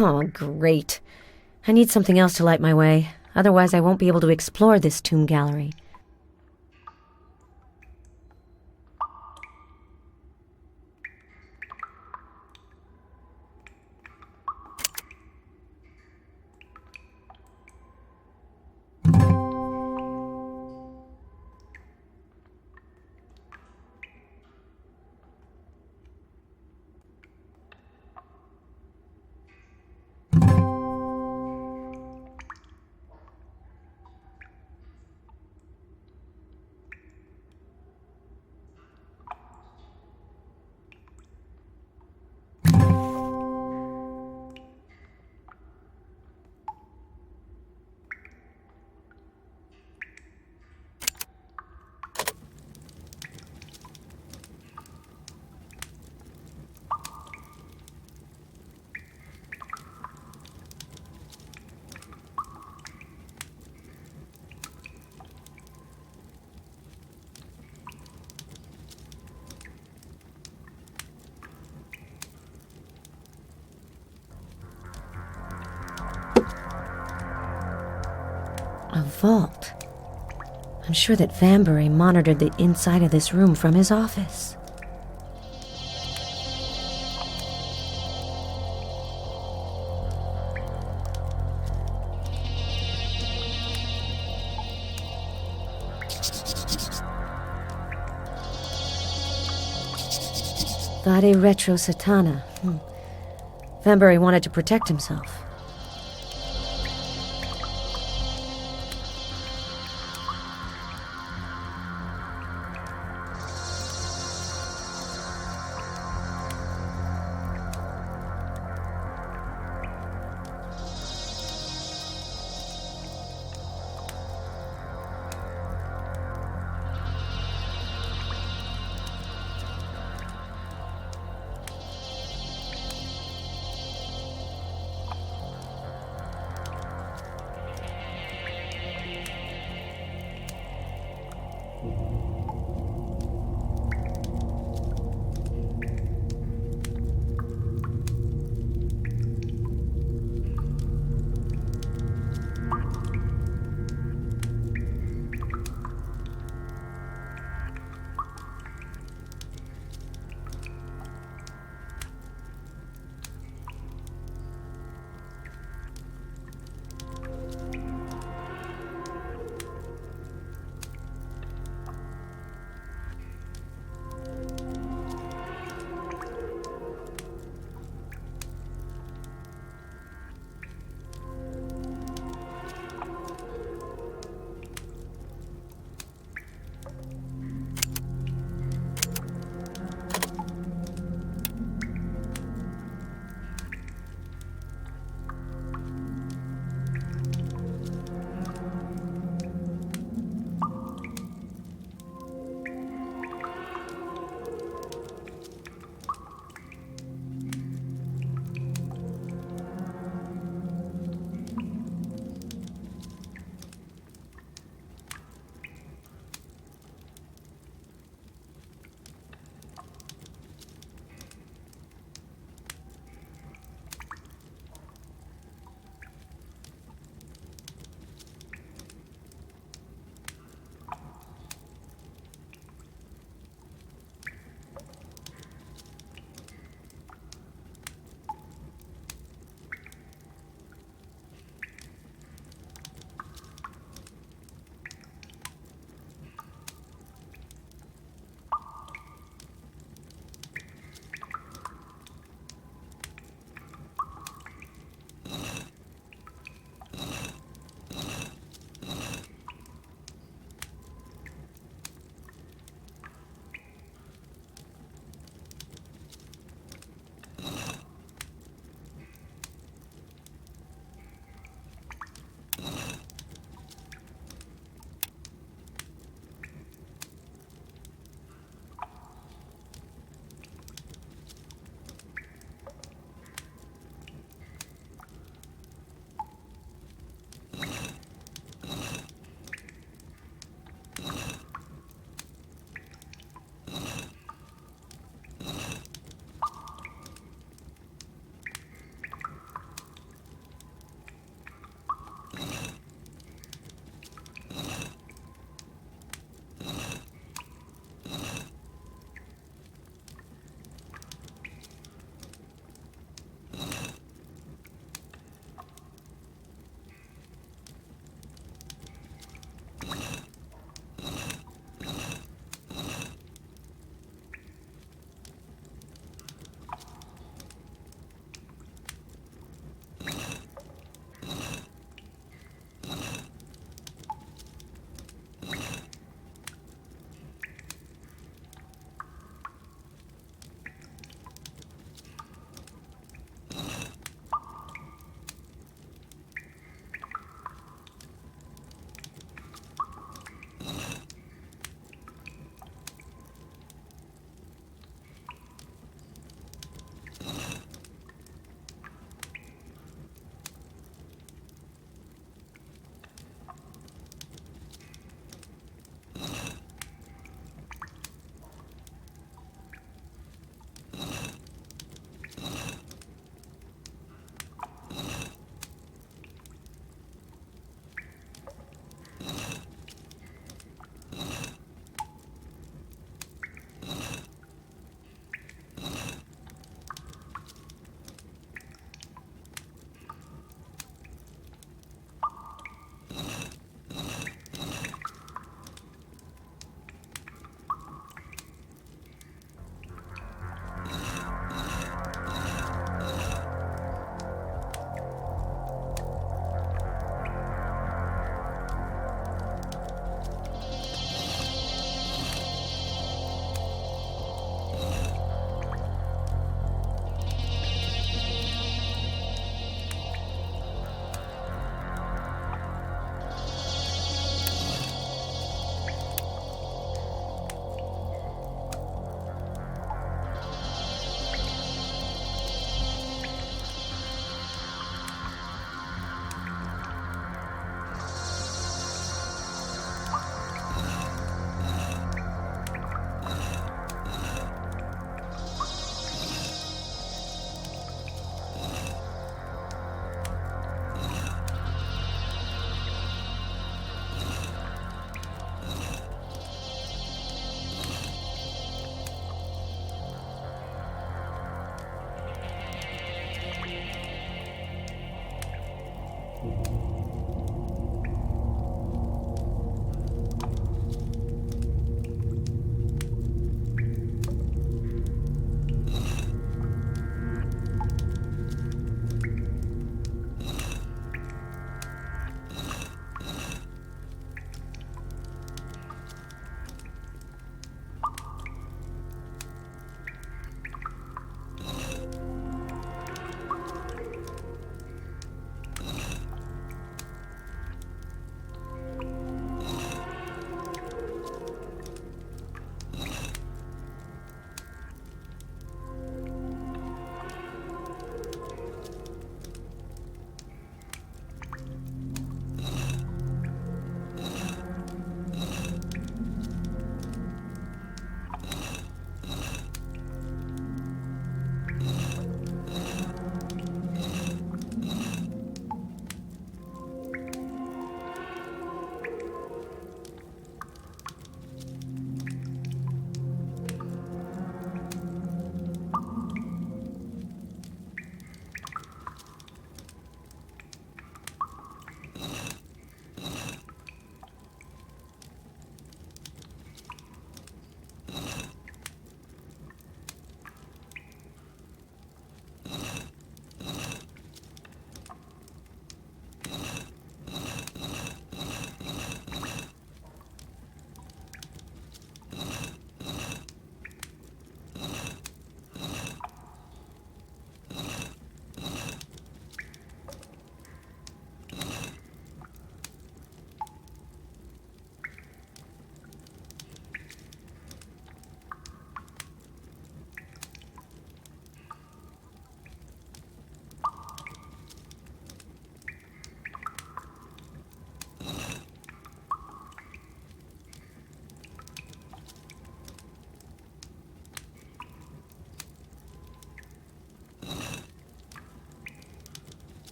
[SPEAKER 2] Oh, great. I need something else to light my way. Otherwise, I won't be able to explore this tomb gallery. vault. I'm sure that Vanbury monitored the inside of this room from his office. Vade retro satana. Vanbury wanted to protect himself.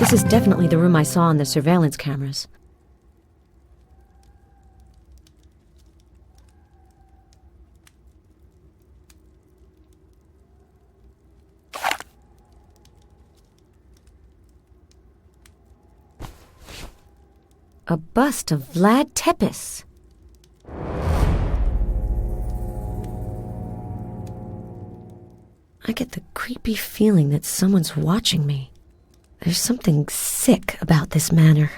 [SPEAKER 2] This is definitely the room I saw on the surveillance cameras. A bust of Vlad Tepes. I get the creepy feeling that someone's watching me. There's something sick about this manor.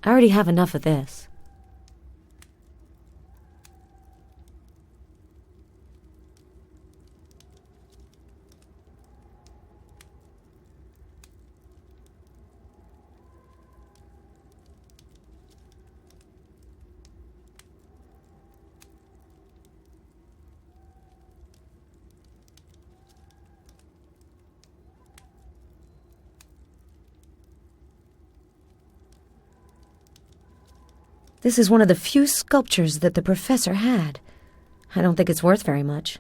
[SPEAKER 2] I already have enough of this. This is one of the few sculptures that the professor had. I don't think it's worth very much.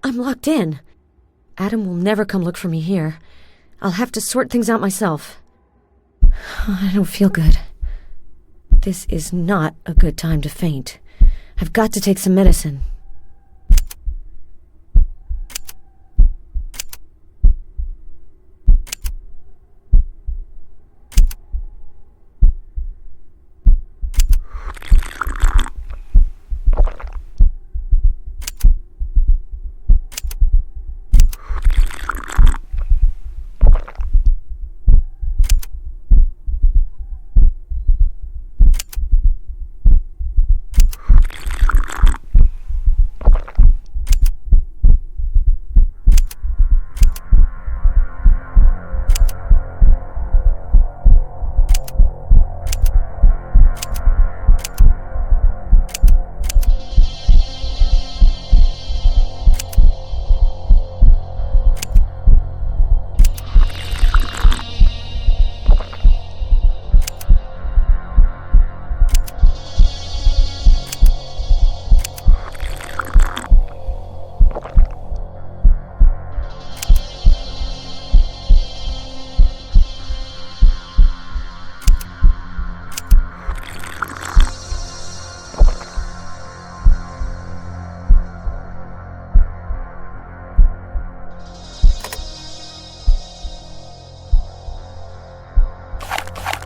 [SPEAKER 2] I'm locked in. Adam will never come look for me here. I'll have to sort things out myself. I don't feel good. This is not a good time to faint. I've got to take some medicine.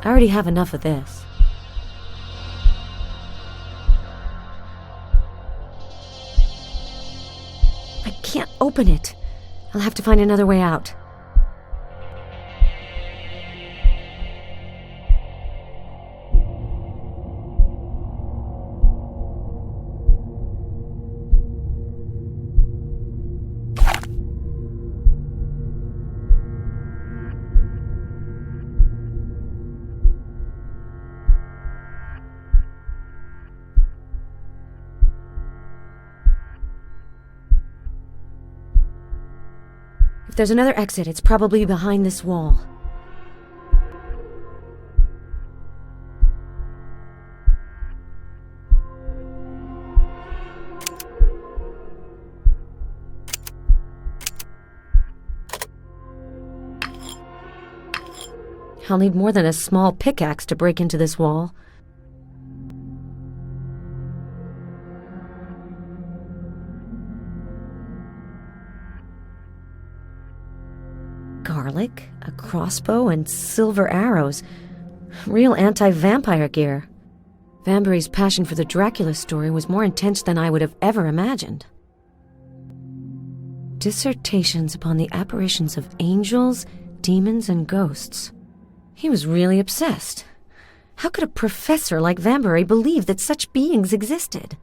[SPEAKER 2] I already have enough of this. I can't open it. I'll have to find another way out. If there's another exit, it's probably behind this wall. I'll need more than a small pickaxe to break into this wall. Garlic, a crossbow, and silver arrows. Real anti-vampire gear. Vanbury's passion for the Dracula story was more intense than I would have ever imagined. Dissertations upon the apparitions of angels, demons, and ghosts. He was really obsessed. How could a professor like Vanbury believe that such beings existed?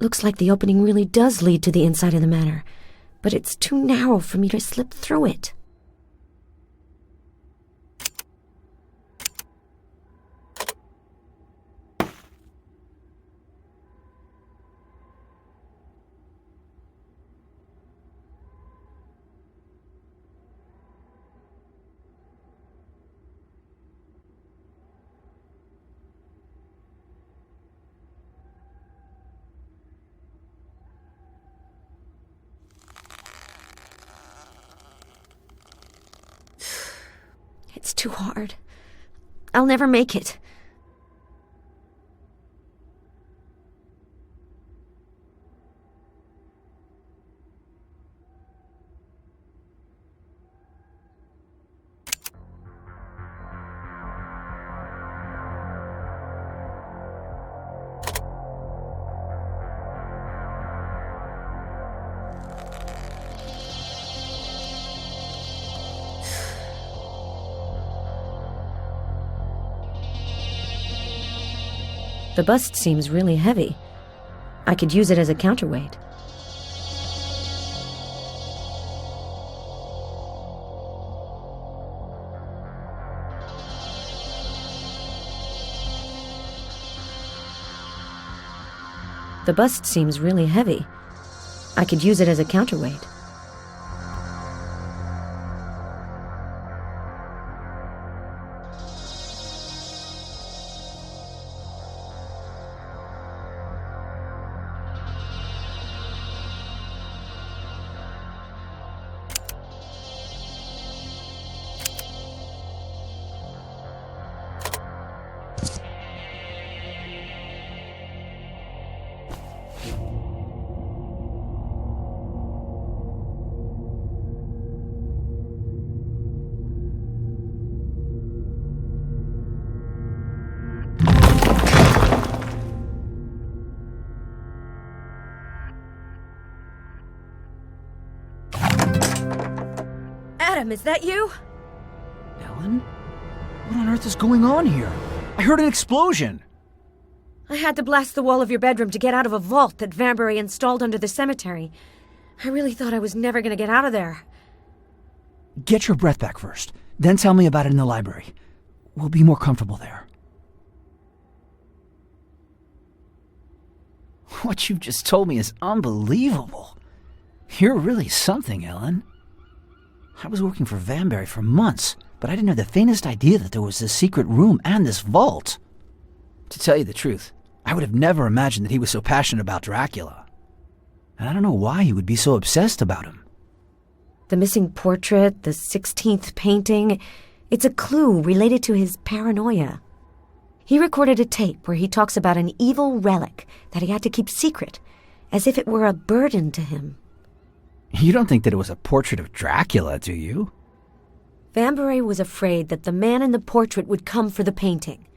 [SPEAKER 2] It looks like the opening really does lead to the inside of the manor, but it's too narrow for me to slip through it. It's too hard. I'll never make it. The bust seems really heavy. I could use it as a counterweight. The bust seems really heavy. I could use it as a counterweight. Adam, is that you?
[SPEAKER 7] Ellen? What on earth is going on here? I heard an explosion!
[SPEAKER 2] I had to blast the wall of your bedroom to get out of a vault that Vanbury installed under the cemetery. I really thought I was never going to get out of there.
[SPEAKER 7] Get your breath back first, then tell me about it in the library. We'll be more comfortable there. What you've just told me is unbelievable. You're really something, Ellen. I was working for Vanbury for months, but I didn't have the faintest idea that there was this secret room and this vault. To tell you the truth, I would have never imagined that he was so passionate about Dracula. And I don't know why he would be so obsessed about him.
[SPEAKER 2] The missing portrait, the 16th painting, it's a clue related to his paranoia. He recorded a tape where he talks about an evil relic that he had to keep secret, as if it were a burden to him.
[SPEAKER 7] You don't think that it was a portrait of Dracula, do you?
[SPEAKER 2] Vanbury was afraid that the man in the portrait would come for the painting.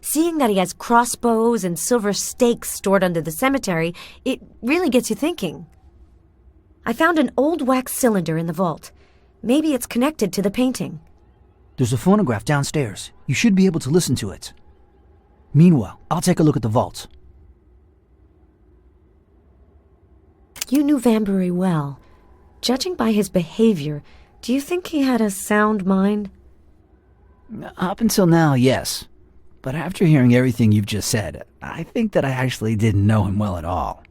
[SPEAKER 2] Seeing that he has crossbows and silver stakes stored under the cemetery, it really gets you thinking. I found an old wax cylinder in the vault. Maybe it's connected to the painting.
[SPEAKER 7] There's a phonograph downstairs. You should be able to listen to it. Meanwhile, I'll take a look at the vault.
[SPEAKER 2] You knew Vanbury well. Judging by his behavior, do you think he had a sound mind?
[SPEAKER 7] Up until now, yes. But after hearing everything you've just said, I think that I actually didn't know him well at all.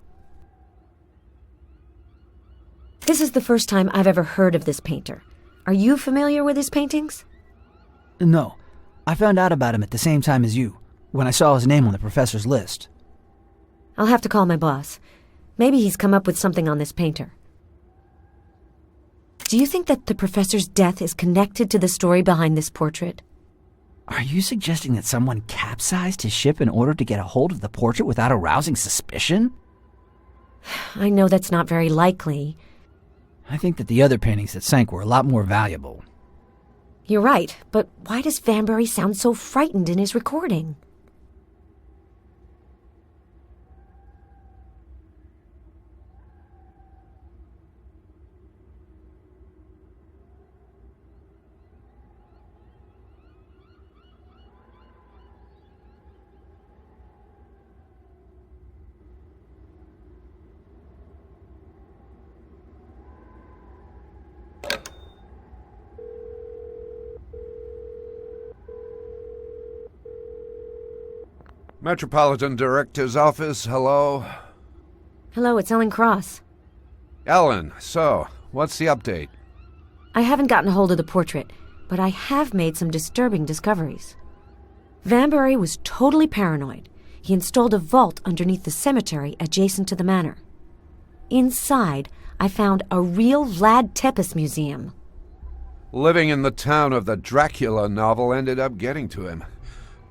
[SPEAKER 2] This is the first time I've ever heard of this painter. Are you familiar with his paintings?
[SPEAKER 7] No. I found out about him at the same time as you, when I saw his name on the professor's list.
[SPEAKER 2] I'll have to call my boss. Maybe he's come up with something on this painter. Do you think that the professor's death is connected to the story behind this portrait?
[SPEAKER 7] Are you suggesting that someone capsized his ship in order to get a hold of the portrait without arousing suspicion?
[SPEAKER 2] I know that's not very likely.
[SPEAKER 7] I think that the other paintings that sank were a lot more valuable.
[SPEAKER 2] You're right, but why does Vanbury sound so frightened in his recording?
[SPEAKER 4] Metropolitan Director's Office, hello?
[SPEAKER 2] Hello, it's Ellen Cross.
[SPEAKER 4] Ellen, so, what's the update?
[SPEAKER 2] I haven't gotten a hold of the portrait, but I have made some disturbing discoveries. Vanbury was totally paranoid. He installed a vault underneath the cemetery adjacent to the manor. Inside, I found a real Vlad Tepes museum.
[SPEAKER 4] Living in the town of the Dracula novel ended up getting to him.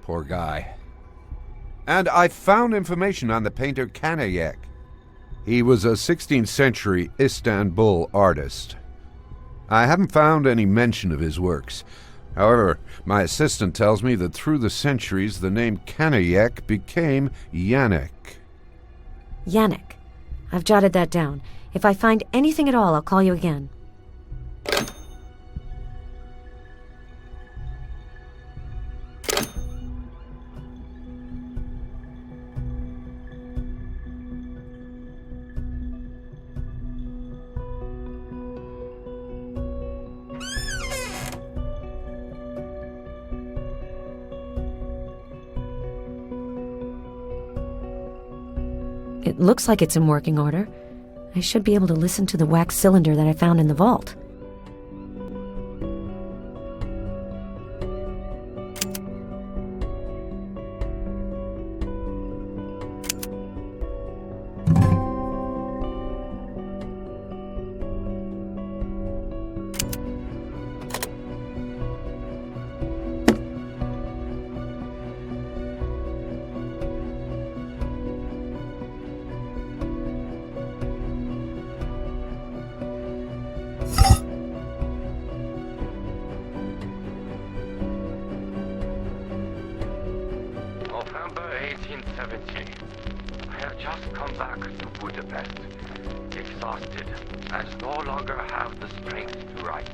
[SPEAKER 4] Poor guy. And I found information on the painter Kanayek. He was a 16th century Istanbul artist. I haven't found any mention of his works. However, my assistant tells me that through the centuries the name Kanayek became Yannick.
[SPEAKER 2] Yannick. I've jotted that down. If I find anything at all, I'll call you again. It looks like it's in working order. I should be able to listen to the wax cylinder that I found in the vault.
[SPEAKER 9] November 1870. I have just come back to Budapest, exhausted, and no longer have the strength to write.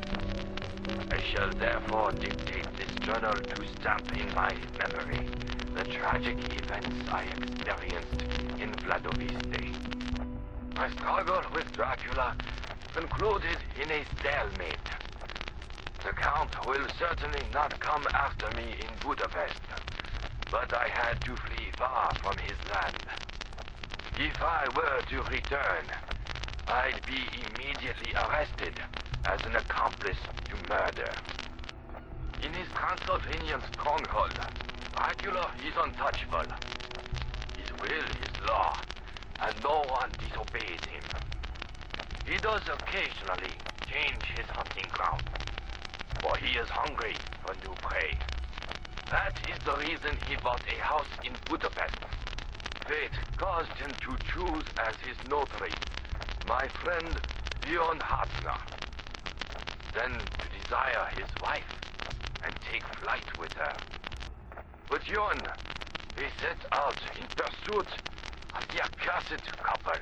[SPEAKER 9] I shall therefore dictate this journal to stamp in my memory the tragic events I experienced in Vladoviste. My struggle with Dracula concluded in a stalemate. The Count will certainly not come after me in Budapest, but I had to flee far from his land. If I were to return, I'd be immediately arrested as an accomplice to murder. In his Transylvanian stronghold, Dracula is untouchable. His will is law, and no one disobeys him. He does occasionally change his hunting ground, for he is hungry for new prey. That is the reason he bought a house in Budapest. Fate caused him to choose as his notary my friend Leon Hartner, then to desire his wife and take flight with her. But Jon, he set out in pursuit of the accursed couple.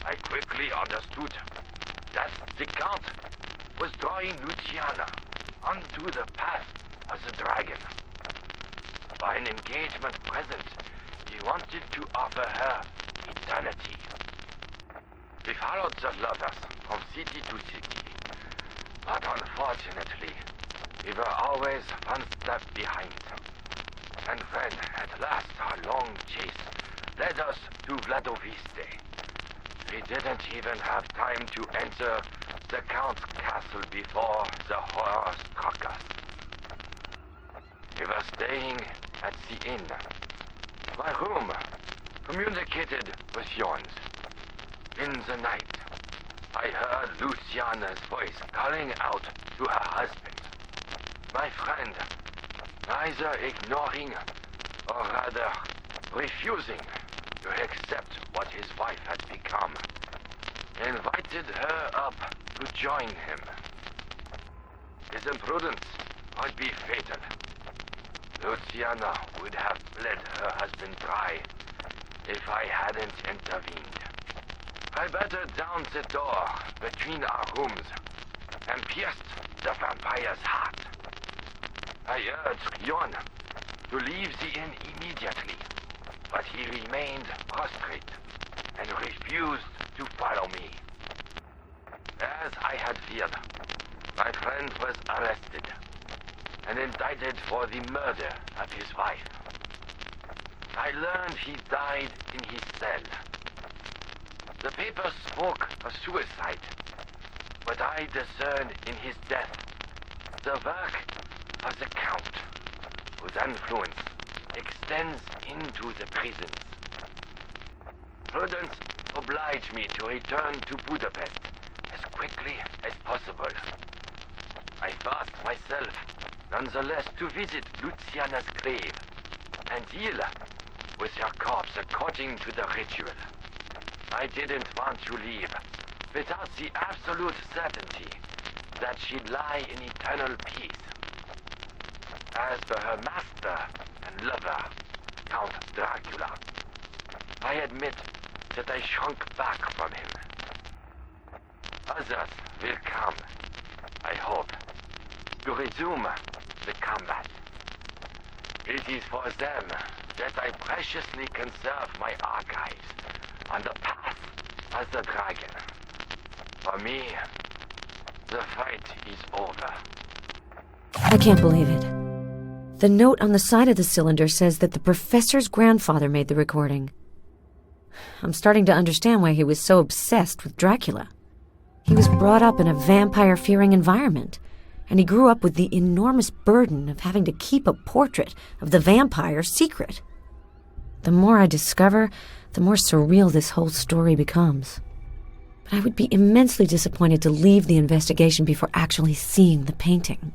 [SPEAKER 9] I quickly understood that the Count was drawing Luciana onto the path of the dragon. By an engagement present, he wanted to offer her eternity. We followed the lovers from city to city, but unfortunately, we were always one step behind. And when, at last, our long chase led us to Vladoviste, we didn't even have time to enter the Count's castle before the horror struck us. We were staying at the inn. My room communicated with Jon's. In the night, I heard Luciana's voice calling out to her husband. My friend, neither ignoring or rather refusing to accept what his wife had become, invited her up to join him. His imprudence might be fatal. Luciana would have bled her husband dry if I hadn't intervened. I battered down the door between our rooms and pierced the vampire's heart. I urged Jon to leave the inn immediately, but he remained prostrate and refused to follow me. As I had feared, my friend was arrested and indicted for the murder of his wife. I learned he died in his cell. The paper spoke of suicide, but I discerned in his death the work of the Count, whose influence extends into the prisons. Prudence obliged me to return to Budapest as quickly as possible. I forced myself, nonetheless, to visit Luciana's grave and deal with her corpse according to the ritual. I didn't want to leave without the absolute certainty that she'd lie in eternal peace. As for her master and lover, Count Dracula, I admit that I shrunk back from him. Others will come, I hope, to resume the combat. It is for them that I preciously conserve my archives on the path of the dragon. For me, the fight is over.
[SPEAKER 2] I can't believe it. The note on the side of the cylinder says that the professor's grandfather made the recording. I'm starting to understand why he was so obsessed with Dracula. He was brought up in a vampire-fearing environment, and he grew up with the enormous burden of having to keep a portrait of the vampire secret. The more I discover, the more surreal this whole story becomes. But I would be immensely disappointed to leave the investigation before actually seeing the painting.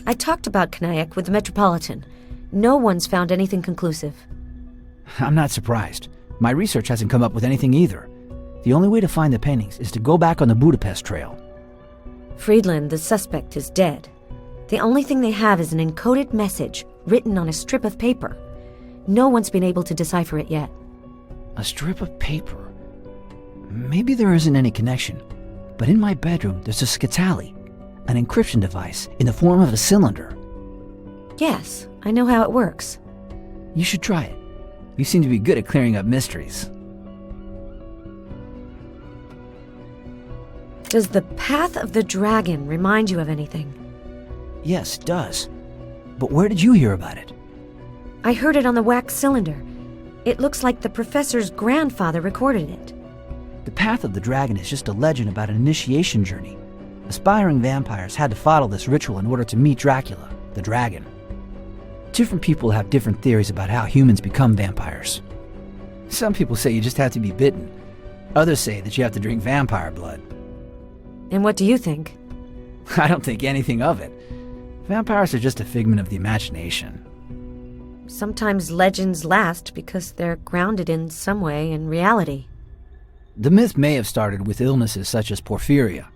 [SPEAKER 2] I talked about Knayak with the Metropolitan. No one's found anything conclusive.
[SPEAKER 7] I'm not surprised. My research hasn't come up with anything either. The only way to find the paintings is to go back on the Budapest trail.
[SPEAKER 2] Friedland, the suspect, is dead. The only thing they have is an encoded message written on a strip of paper. No one's been able to decipher it yet.
[SPEAKER 7] A strip of paper? Maybe there isn't any connection, but in my bedroom there's a scatali, an encryption device in the form of a cylinder.
[SPEAKER 2] Yes, I know how it works.
[SPEAKER 7] You should try it. You seem to be good at clearing up mysteries.
[SPEAKER 2] Does the Path of the Dragon remind you of anything?
[SPEAKER 7] Yes, it does. But where did you hear about it?
[SPEAKER 2] I heard it on the wax cylinder. It looks like the professor's grandfather recorded it.
[SPEAKER 7] The Path of the Dragon is just a legend about an initiation journey. Aspiring vampires had to follow this ritual in order to meet Dracula, the dragon. Different people have different theories about how humans become vampires. Some people say you just have to be bitten. Others say that you have to drink vampire blood.
[SPEAKER 2] And what do you think?
[SPEAKER 7] I don't think anything of it. Vampires are just a figment of the imagination.
[SPEAKER 2] Sometimes legends last because they're grounded in some way in reality.
[SPEAKER 7] The myth may have started with illnesses such as porphyria.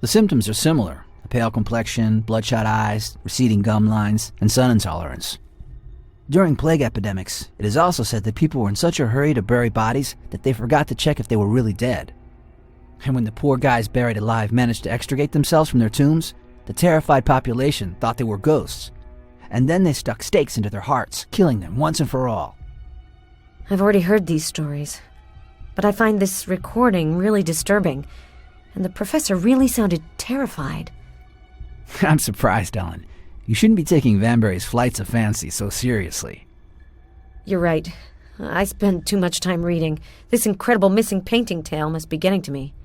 [SPEAKER 7] The symptoms are similar: a pale complexion, bloodshot eyes, receding gum lines, and sun intolerance. During plague epidemics, it is also said that people were in such a hurry to bury bodies that they forgot to check if they were really dead. And when the poor guys buried alive managed to extricate themselves from their tombs, the terrified population thought they were ghosts. And then they stuck stakes into their hearts, killing them once and for all.
[SPEAKER 2] I've already heard these stories, but I find this recording really disturbing, and the professor really sounded terrified.
[SPEAKER 7] I'm surprised, Ellen. You shouldn't be taking Vanbury's flights of fancy so seriously.
[SPEAKER 2] You're right. I spend too much time reading. This incredible missing painting tale must be getting to me.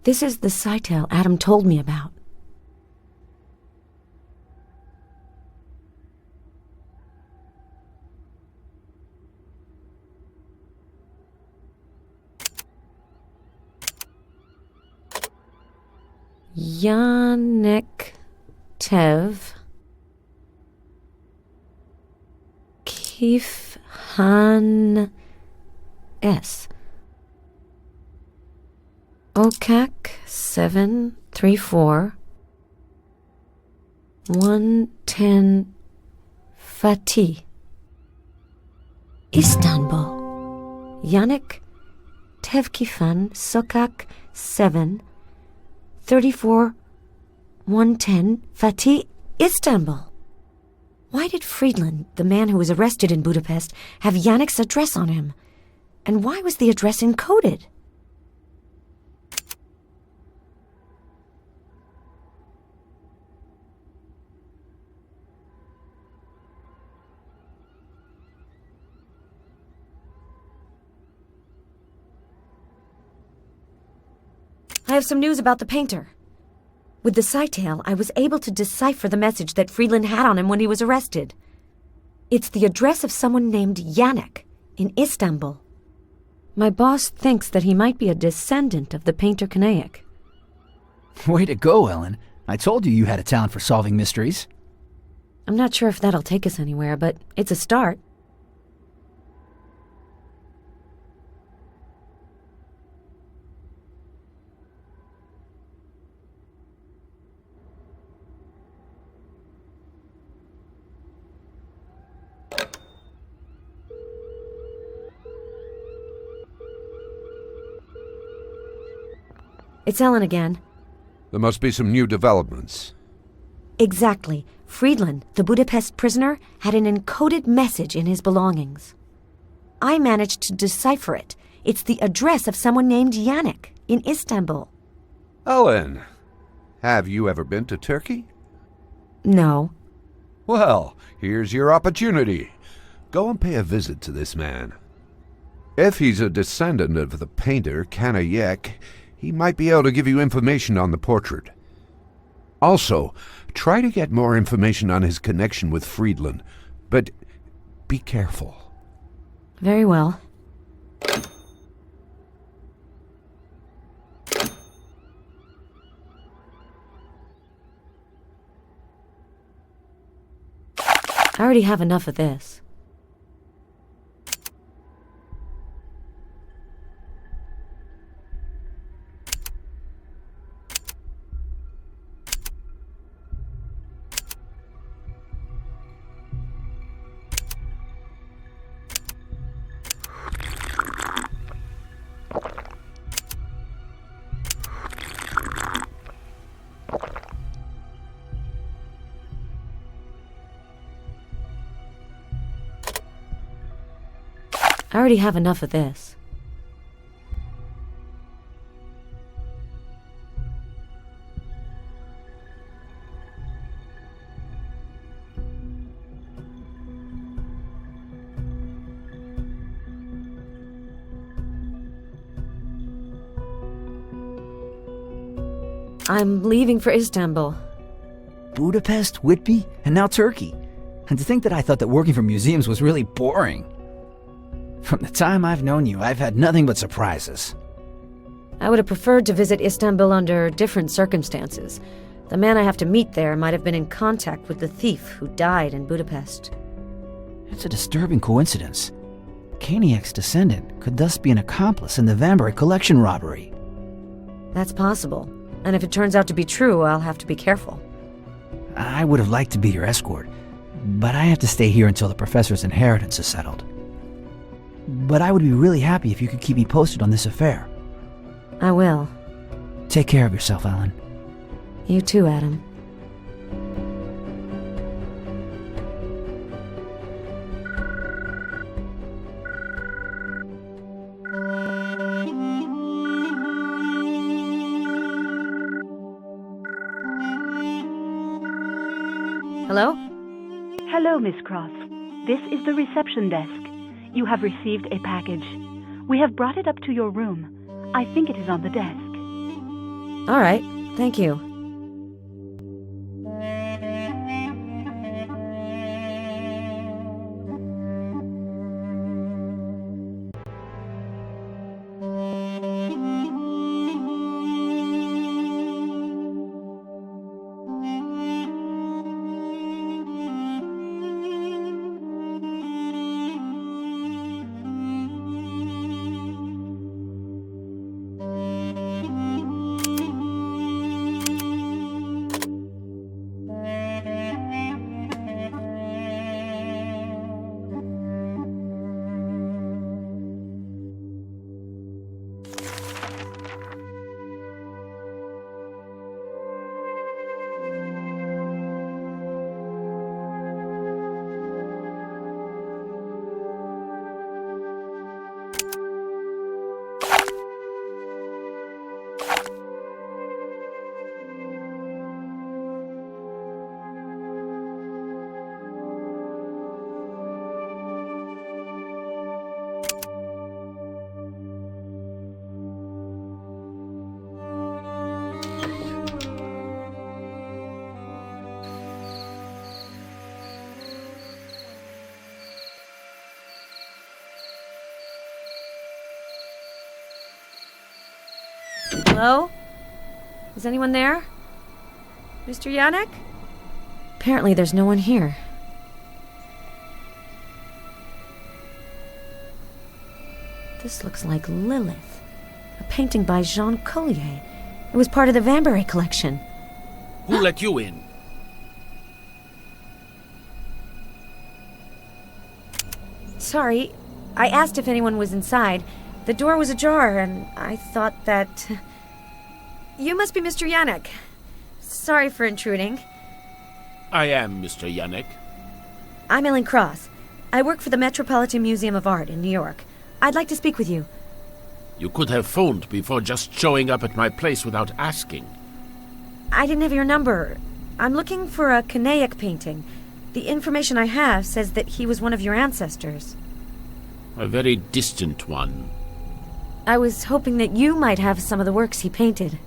[SPEAKER 2] This is the Cytel Adam told me about. Yannick Tev Kif Han S. OCAC 734 110 Fatih, Istanbul. Yannick Tevkifan, Sokak 7 34 110 Fatih, Istanbul. Why did Friedland, the man who was arrested in Budapest, have Yannick's address on him? And why was the address encoded? I have some news about the painter. With the Cytail, I was able to decipher the message that Friedland had on him when he was arrested. It's the address of someone named Yannick in Istanbul. My boss thinks that he might be a descendant of the painter Kanayik.
[SPEAKER 7] Way to go, Ellen. I told you you had a talent for solving mysteries.
[SPEAKER 2] I'm not sure if that'll take us anywhere, but it's a start. It's Ellen again.
[SPEAKER 4] There must be some new developments.
[SPEAKER 2] Exactly. Friedland, the Budapest prisoner, had an encoded message in his belongings. I managed to decipher it. It's the address of someone named Yannick in Istanbul.
[SPEAKER 4] Ellen, have you ever been to Turkey?
[SPEAKER 2] No.
[SPEAKER 4] Well, here's your opportunity. Go and pay a visit to this man. If he's a descendant of the painter Kanayek, he might be able to give you information on the portrait. Also, try to get more information on his connection with Friedland, but be careful.
[SPEAKER 2] Very well. I already have enough of this. I already have enough of this. I'm leaving for Istanbul.
[SPEAKER 7] Budapest, Whitby, and now Turkey. And to think that I thought that working for museums was really boring. From the time I've known you, I've had nothing but surprises.
[SPEAKER 2] I would have preferred to visit Istanbul under different circumstances. The man I have to meet there might have been in contact with the thief who died in Budapest.
[SPEAKER 7] It's a disturbing coincidence. Kaniak's descendant could thus be an accomplice in the Vanbury collection robbery.
[SPEAKER 2] That's possible. And if it turns out to be true, I'll have to be careful.
[SPEAKER 7] I would have liked to be your escort, but I have to stay here until the professor's inheritance is settled. But I would be really happy if you could keep me posted on this affair.
[SPEAKER 2] I will.
[SPEAKER 7] Take care of yourself, Ellen.
[SPEAKER 2] You too, Adam. Hello?
[SPEAKER 3] Hello, Miss Cross. This is the reception desk. You have received a package. We have brought it up to your room. I think it is on the desk.
[SPEAKER 2] All right. Thank you. Hello? Is anyone there? Mr. Yannick? Apparently there's no one here. This looks like Lilith. A painting by Jean Collier. It was part of the Vanbury collection.
[SPEAKER 5] Who let you in?
[SPEAKER 2] Sorry, I asked if anyone was inside. The door was ajar, and I thought that... You must be Mr. Yannick. Sorry for intruding.
[SPEAKER 5] I am Mr. Yannick.
[SPEAKER 2] I'm Ellen Cross. I work for the Metropolitan Museum of Art in New York. I'd like to speak with you.
[SPEAKER 5] You could have phoned before just showing up at my place without asking.
[SPEAKER 2] I didn't have your number. I'm looking for a Canaic painting. The information I have says that he was one of your ancestors.
[SPEAKER 5] A very distant one.
[SPEAKER 2] I was hoping that you might have some of the works he painted.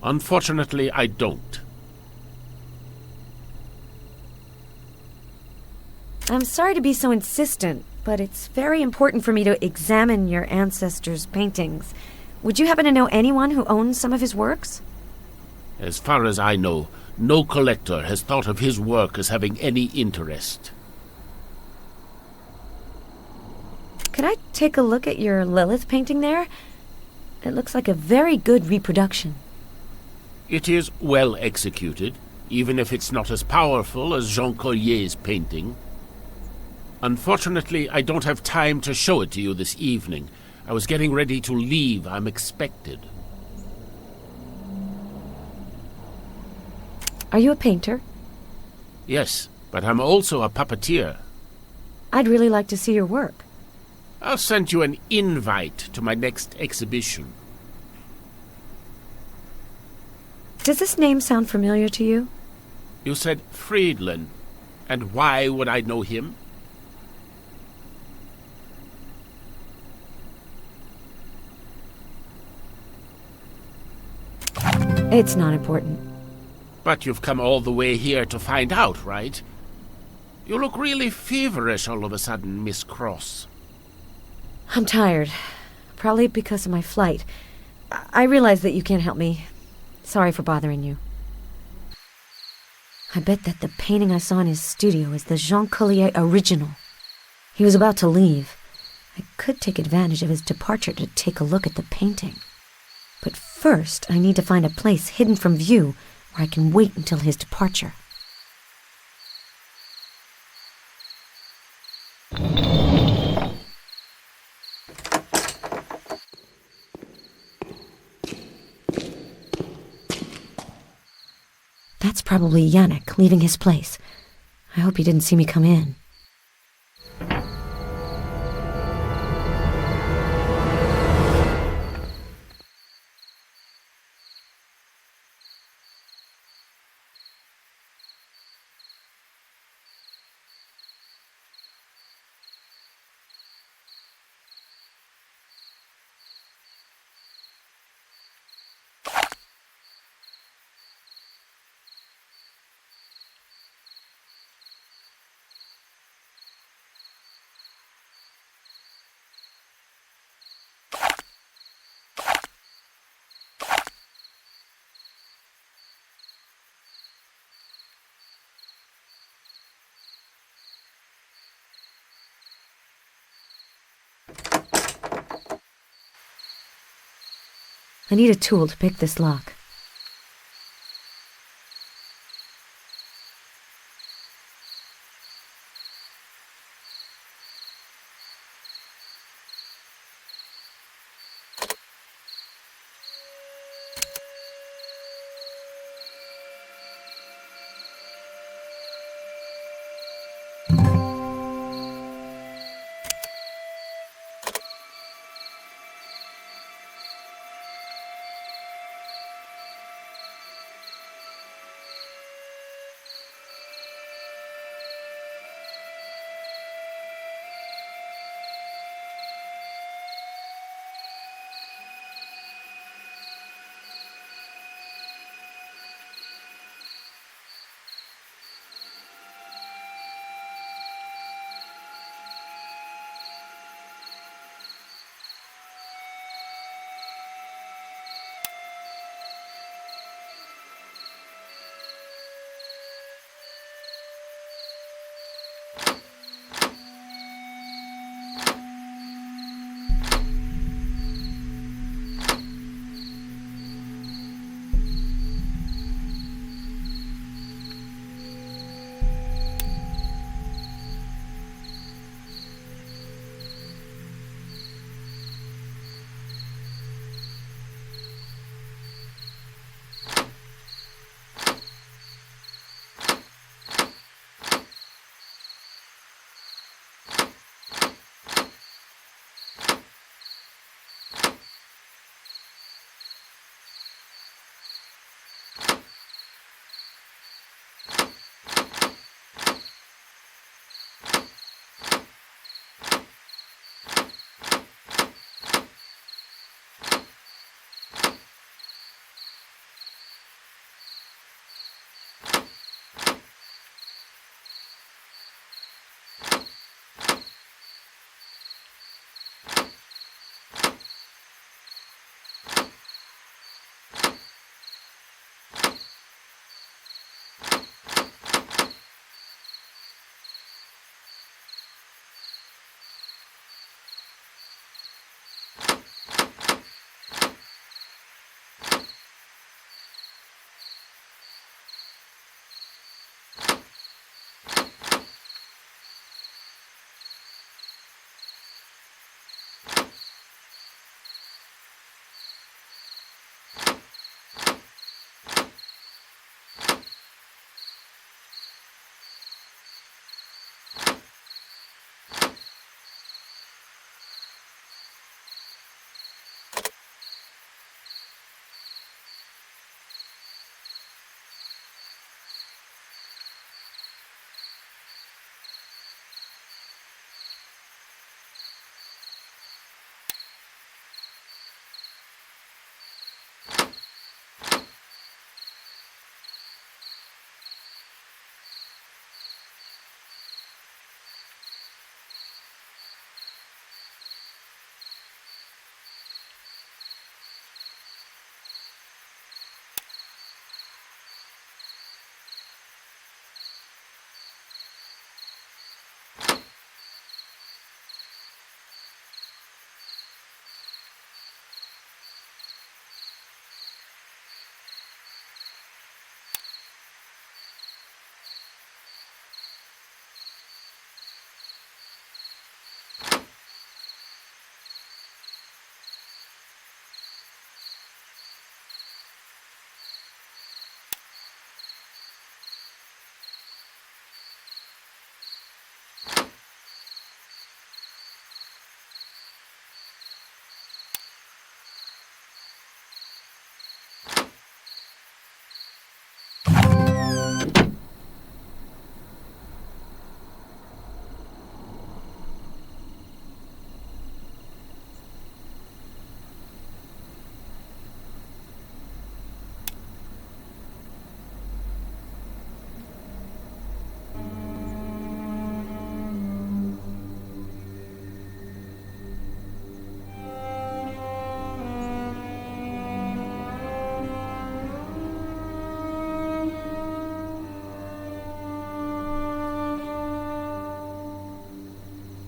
[SPEAKER 5] Unfortunately, I don't.
[SPEAKER 2] I'm sorry to be so insistent, but it's very important for me to examine your ancestors' paintings. Would you happen to know anyone who owns some of his works?
[SPEAKER 5] As far as I know, no collector has thought of his work as having any interest.
[SPEAKER 2] Could I take a look at your Lilith painting there? It looks like a very good reproduction.
[SPEAKER 5] It is well executed, even if it's not as powerful as Jean Collier's painting. Unfortunately, I don't have time to show it to you this evening. I was getting ready to leave. I'm expected.
[SPEAKER 2] Are you a painter?
[SPEAKER 5] Yes, but I'm also a puppeteer.
[SPEAKER 2] I'd really like to see your work.
[SPEAKER 5] I'll send you an invite to my next exhibition.
[SPEAKER 2] Does this name sound familiar to you?
[SPEAKER 5] You said Friedland, and why would I know him?
[SPEAKER 2] It's not important.
[SPEAKER 5] But you've come all the way here to find out, right? You look really feverish all of a sudden, Miss Cross.
[SPEAKER 2] I'm tired. Probably because of my flight. I realize that you can't help me. Sorry for bothering you. I bet that the painting I saw in his studio is the Jean Collier original. He was about to leave. I could take advantage of his departure to take a look at the painting. But first, I need to find a place hidden from view where I can wait until his departure. That's probably Yannick leaving his place. I hope he didn't see me come in. I need a tool to pick this lock.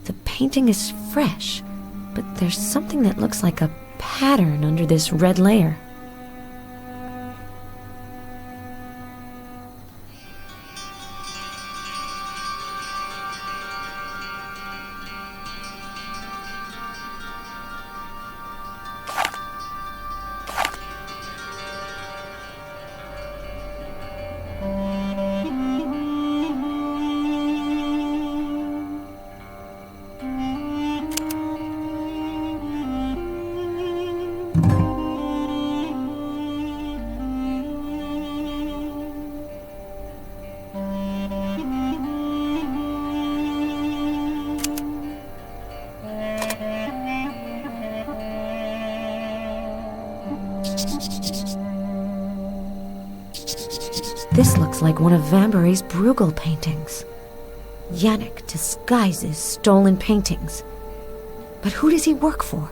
[SPEAKER 2] The painting is fresh, but there's something that looks like a pattern under this red layer. This looks like one of Vambury's Bruegel paintings. Yannick disguises stolen paintings. But who does he work for?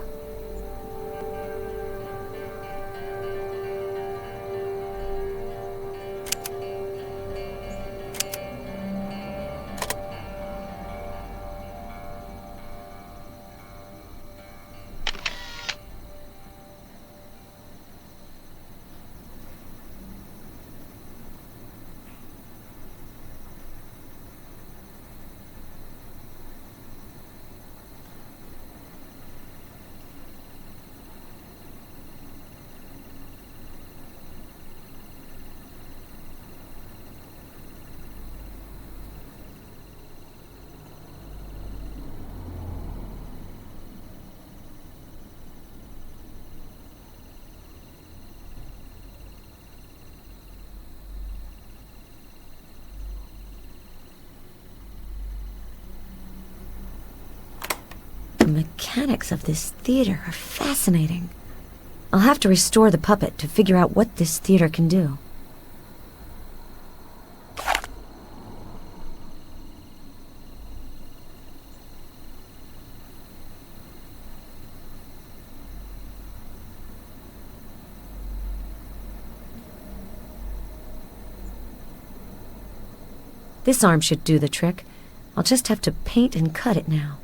[SPEAKER 2] The mechanics of this theater are fascinating. I'll have to restore the puppet to figure out what this theater can do. This arm should do the trick. I'll just have to paint and cut it now.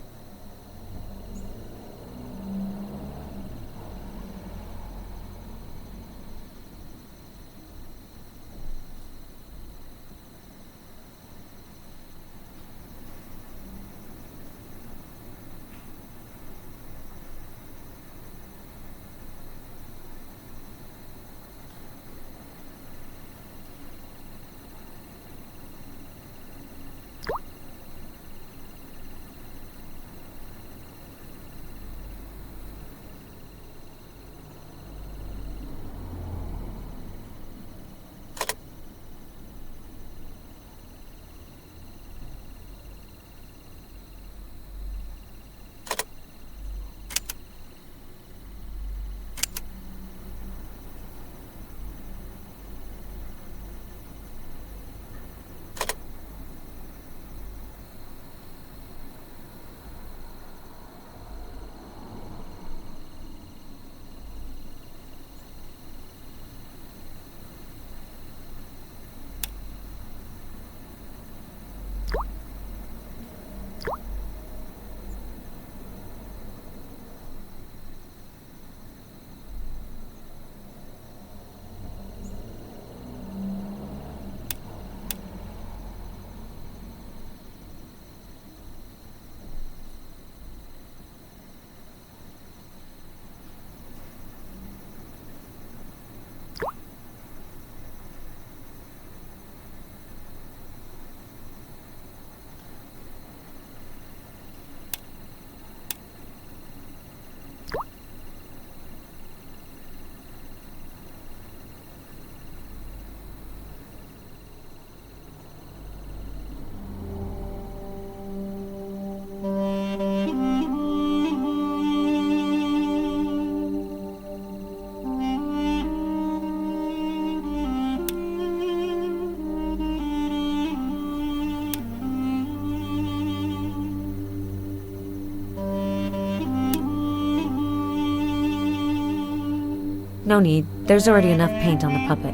[SPEAKER 2] No need. There's already enough paint on the puppet.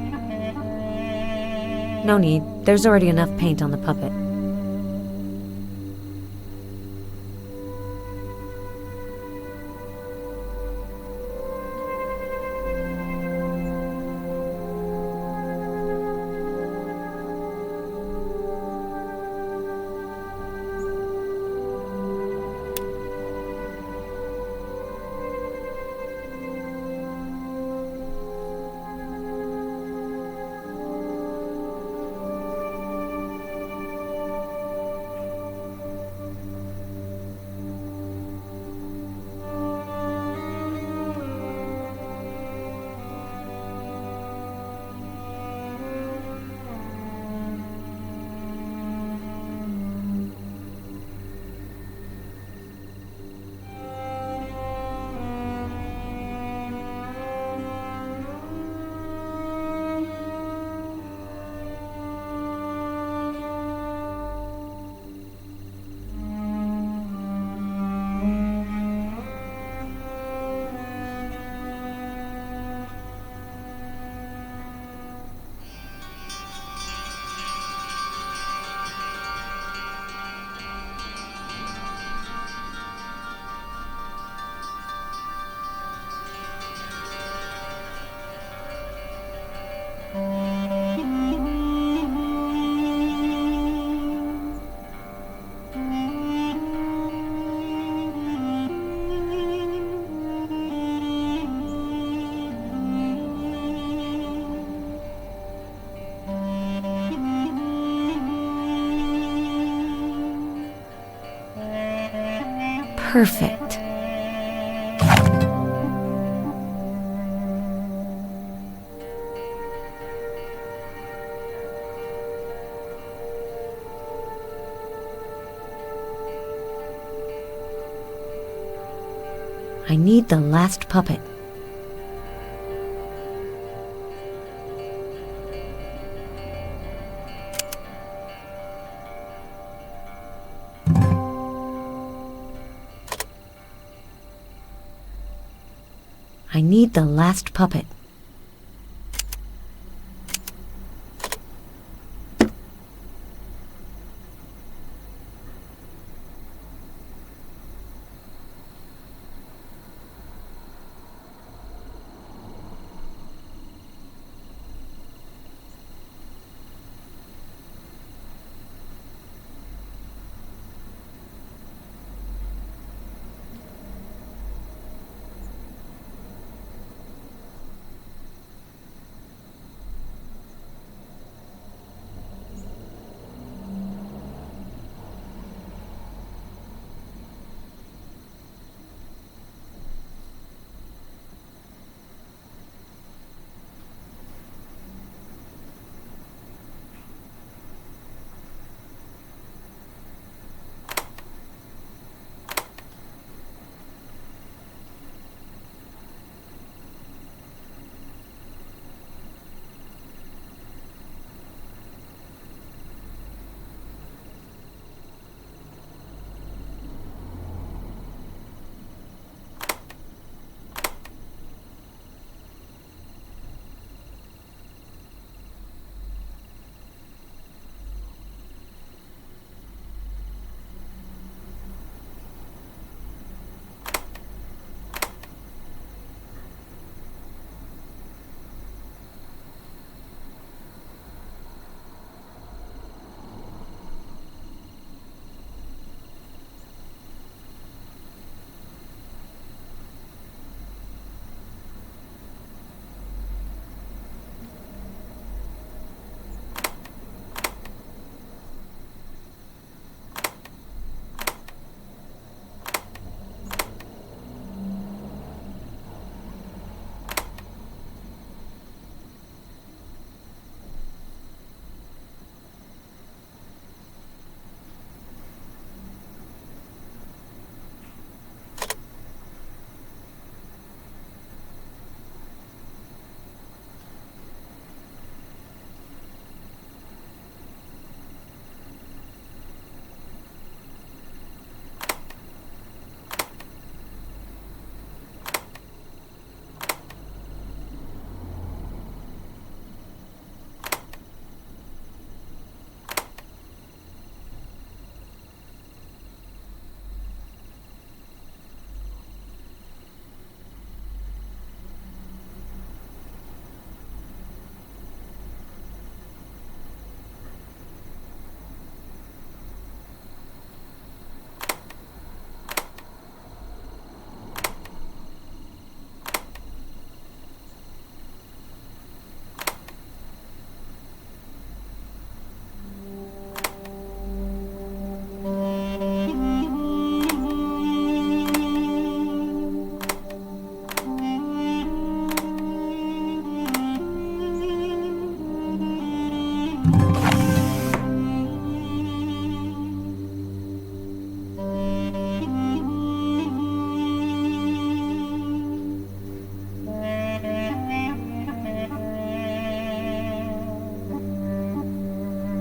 [SPEAKER 2] No need. There's already enough paint on the puppet. Perfect. I need the last puppet. I need the last puppet.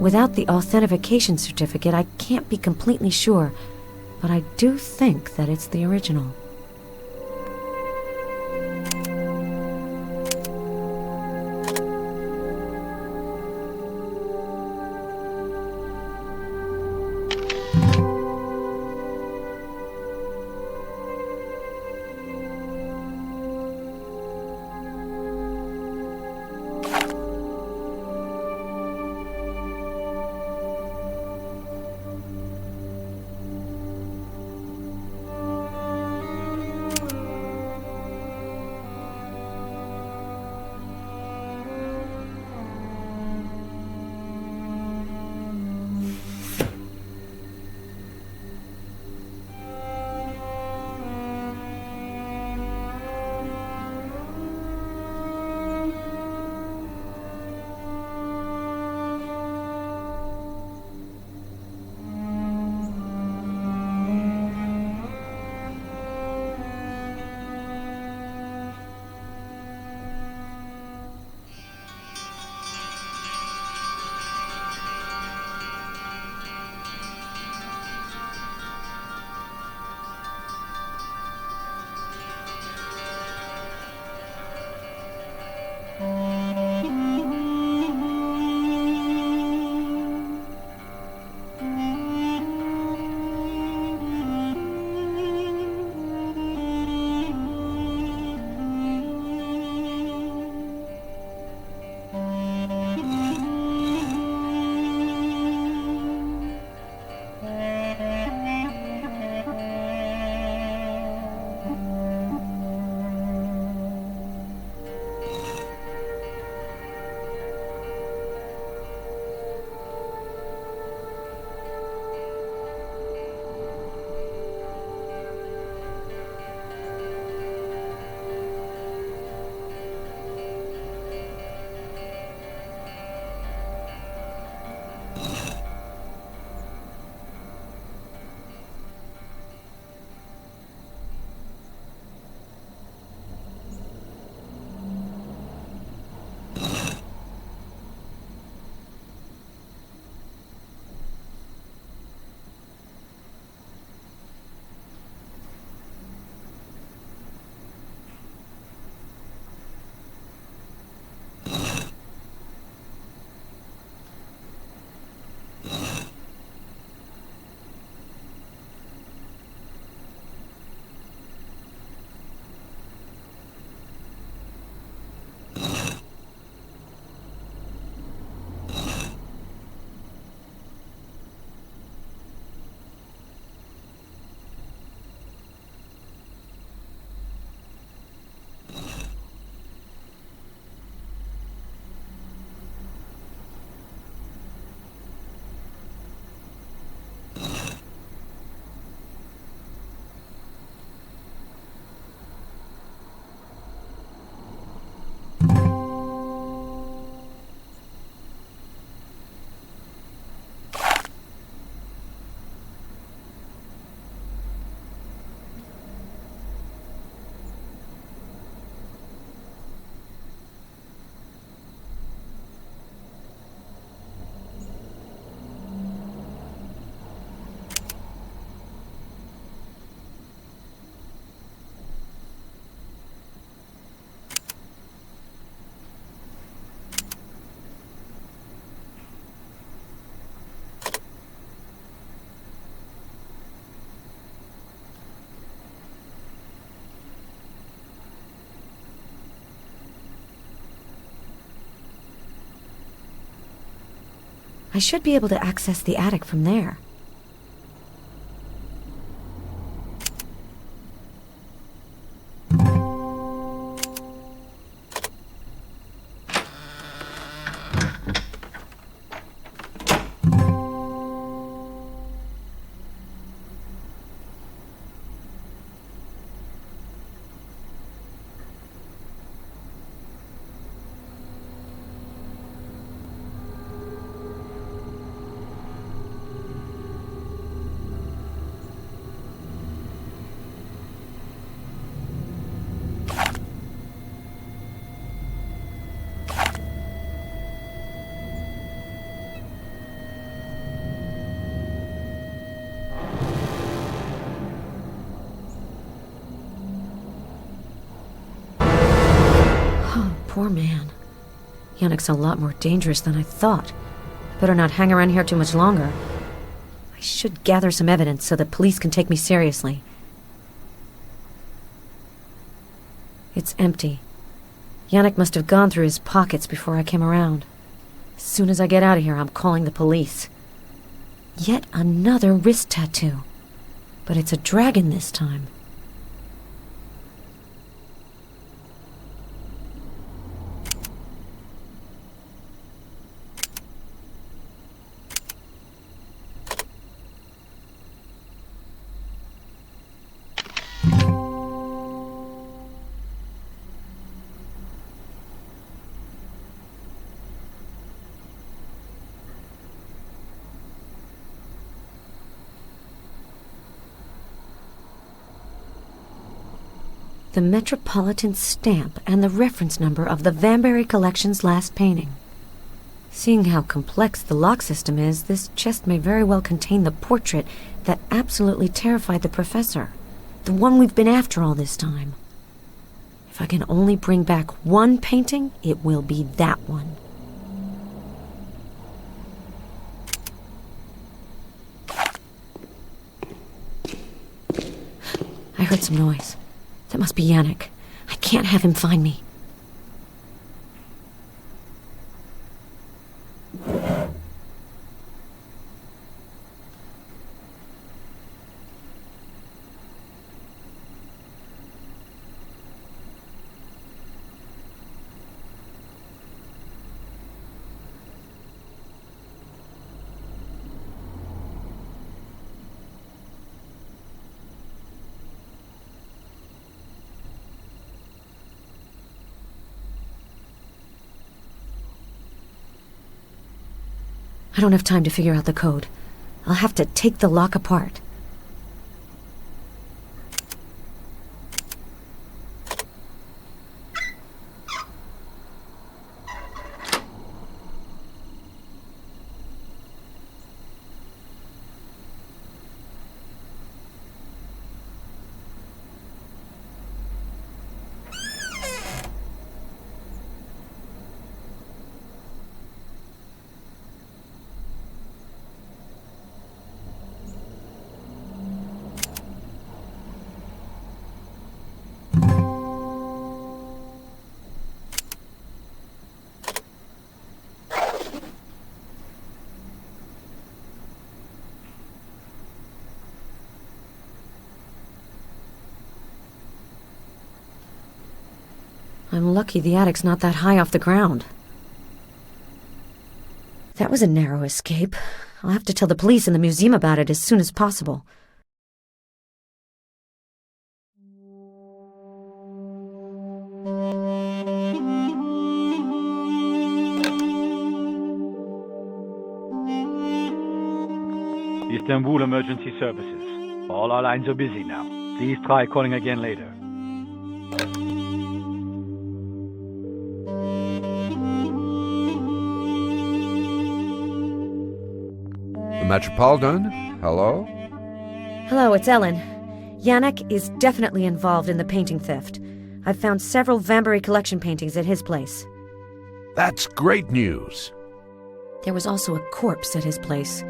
[SPEAKER 2] Without the authentication certificate, I can't be completely sure, but I do think that it's the original. I should be able to access the attic from there. Poor man. Yannick's a lot more dangerous than I thought. Better not hang around here too much longer. I should gather some evidence so that police can take me seriously. It's empty. Yannick must have gone through his pockets before I came around. As soon as I get out of here, I'm calling the police. Yet another wrist tattoo. But it's a dragon this time. The Metropolitan stamp and the reference number of the Vanbury Collection's last painting. Seeing how complex the lock system is, this chest may very well contain the portrait that absolutely terrified the professor, the one we've been after all this time. If I can only bring back one painting, it will be that one. I heard some noise. That must be Yannick. I can't have him find me. I don't have time to figure out the code. I'll have to take the lock apart. I'm lucky the attic's not that high off the ground. That was a narrow escape. I'll have to tell the police and the museum about it as soon as possible.
[SPEAKER 10] Istanbul Emergency Services. All our lines are busy now. Please try calling again later.
[SPEAKER 4] The Metropolitan? Hello?
[SPEAKER 2] Hello, it's Ellen. Yannick is definitely involved in the painting theft. I've found several Vambury collection paintings at his place.
[SPEAKER 4] That's great news.
[SPEAKER 2] There was also a corpse at his place.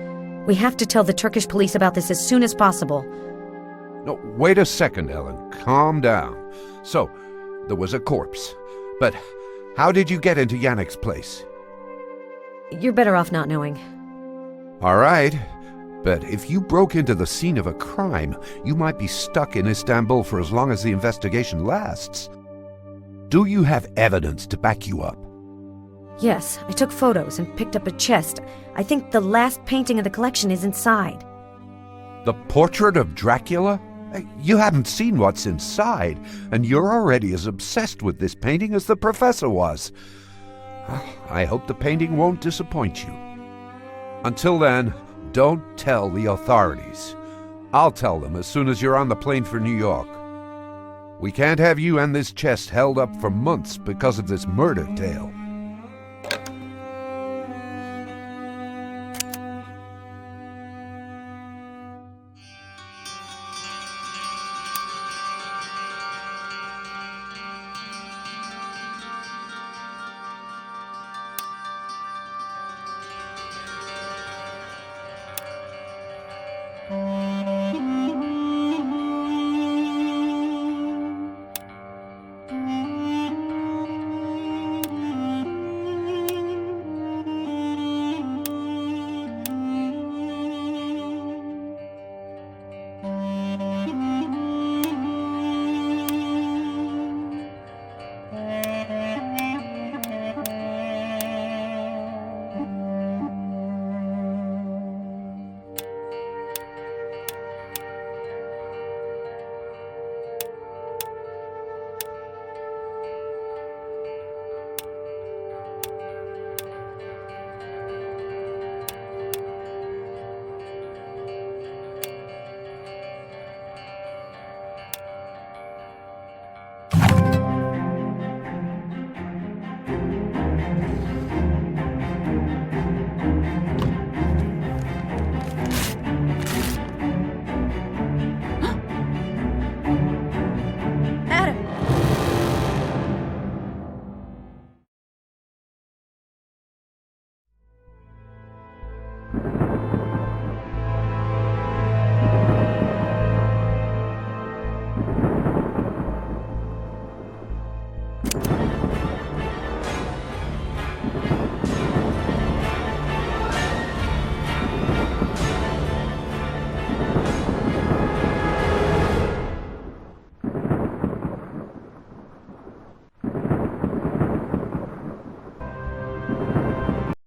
[SPEAKER 2] We have to tell the Turkish police about this as soon as possible.
[SPEAKER 4] No, wait a second, Ellen. Calm down. So, there was a corpse. But how did you get into Yannick's place?
[SPEAKER 2] You're better off not knowing.
[SPEAKER 4] All right. But if you broke into the scene of a crime, you might be stuck in Istanbul for as long as the investigation lasts. Do you have evidence to back you up?
[SPEAKER 2] Yes, I took photos and picked up a chest. I think the last painting of the collection is inside.
[SPEAKER 4] The portrait of Dracula? You haven't seen what's inside, and you're already as obsessed with this painting as the professor was. I hope the painting won't disappoint you. Until then, don't tell the authorities. I'll tell them as soon as you're on the plane for New York. We can't have you and this chest held up for months because of this murder tale.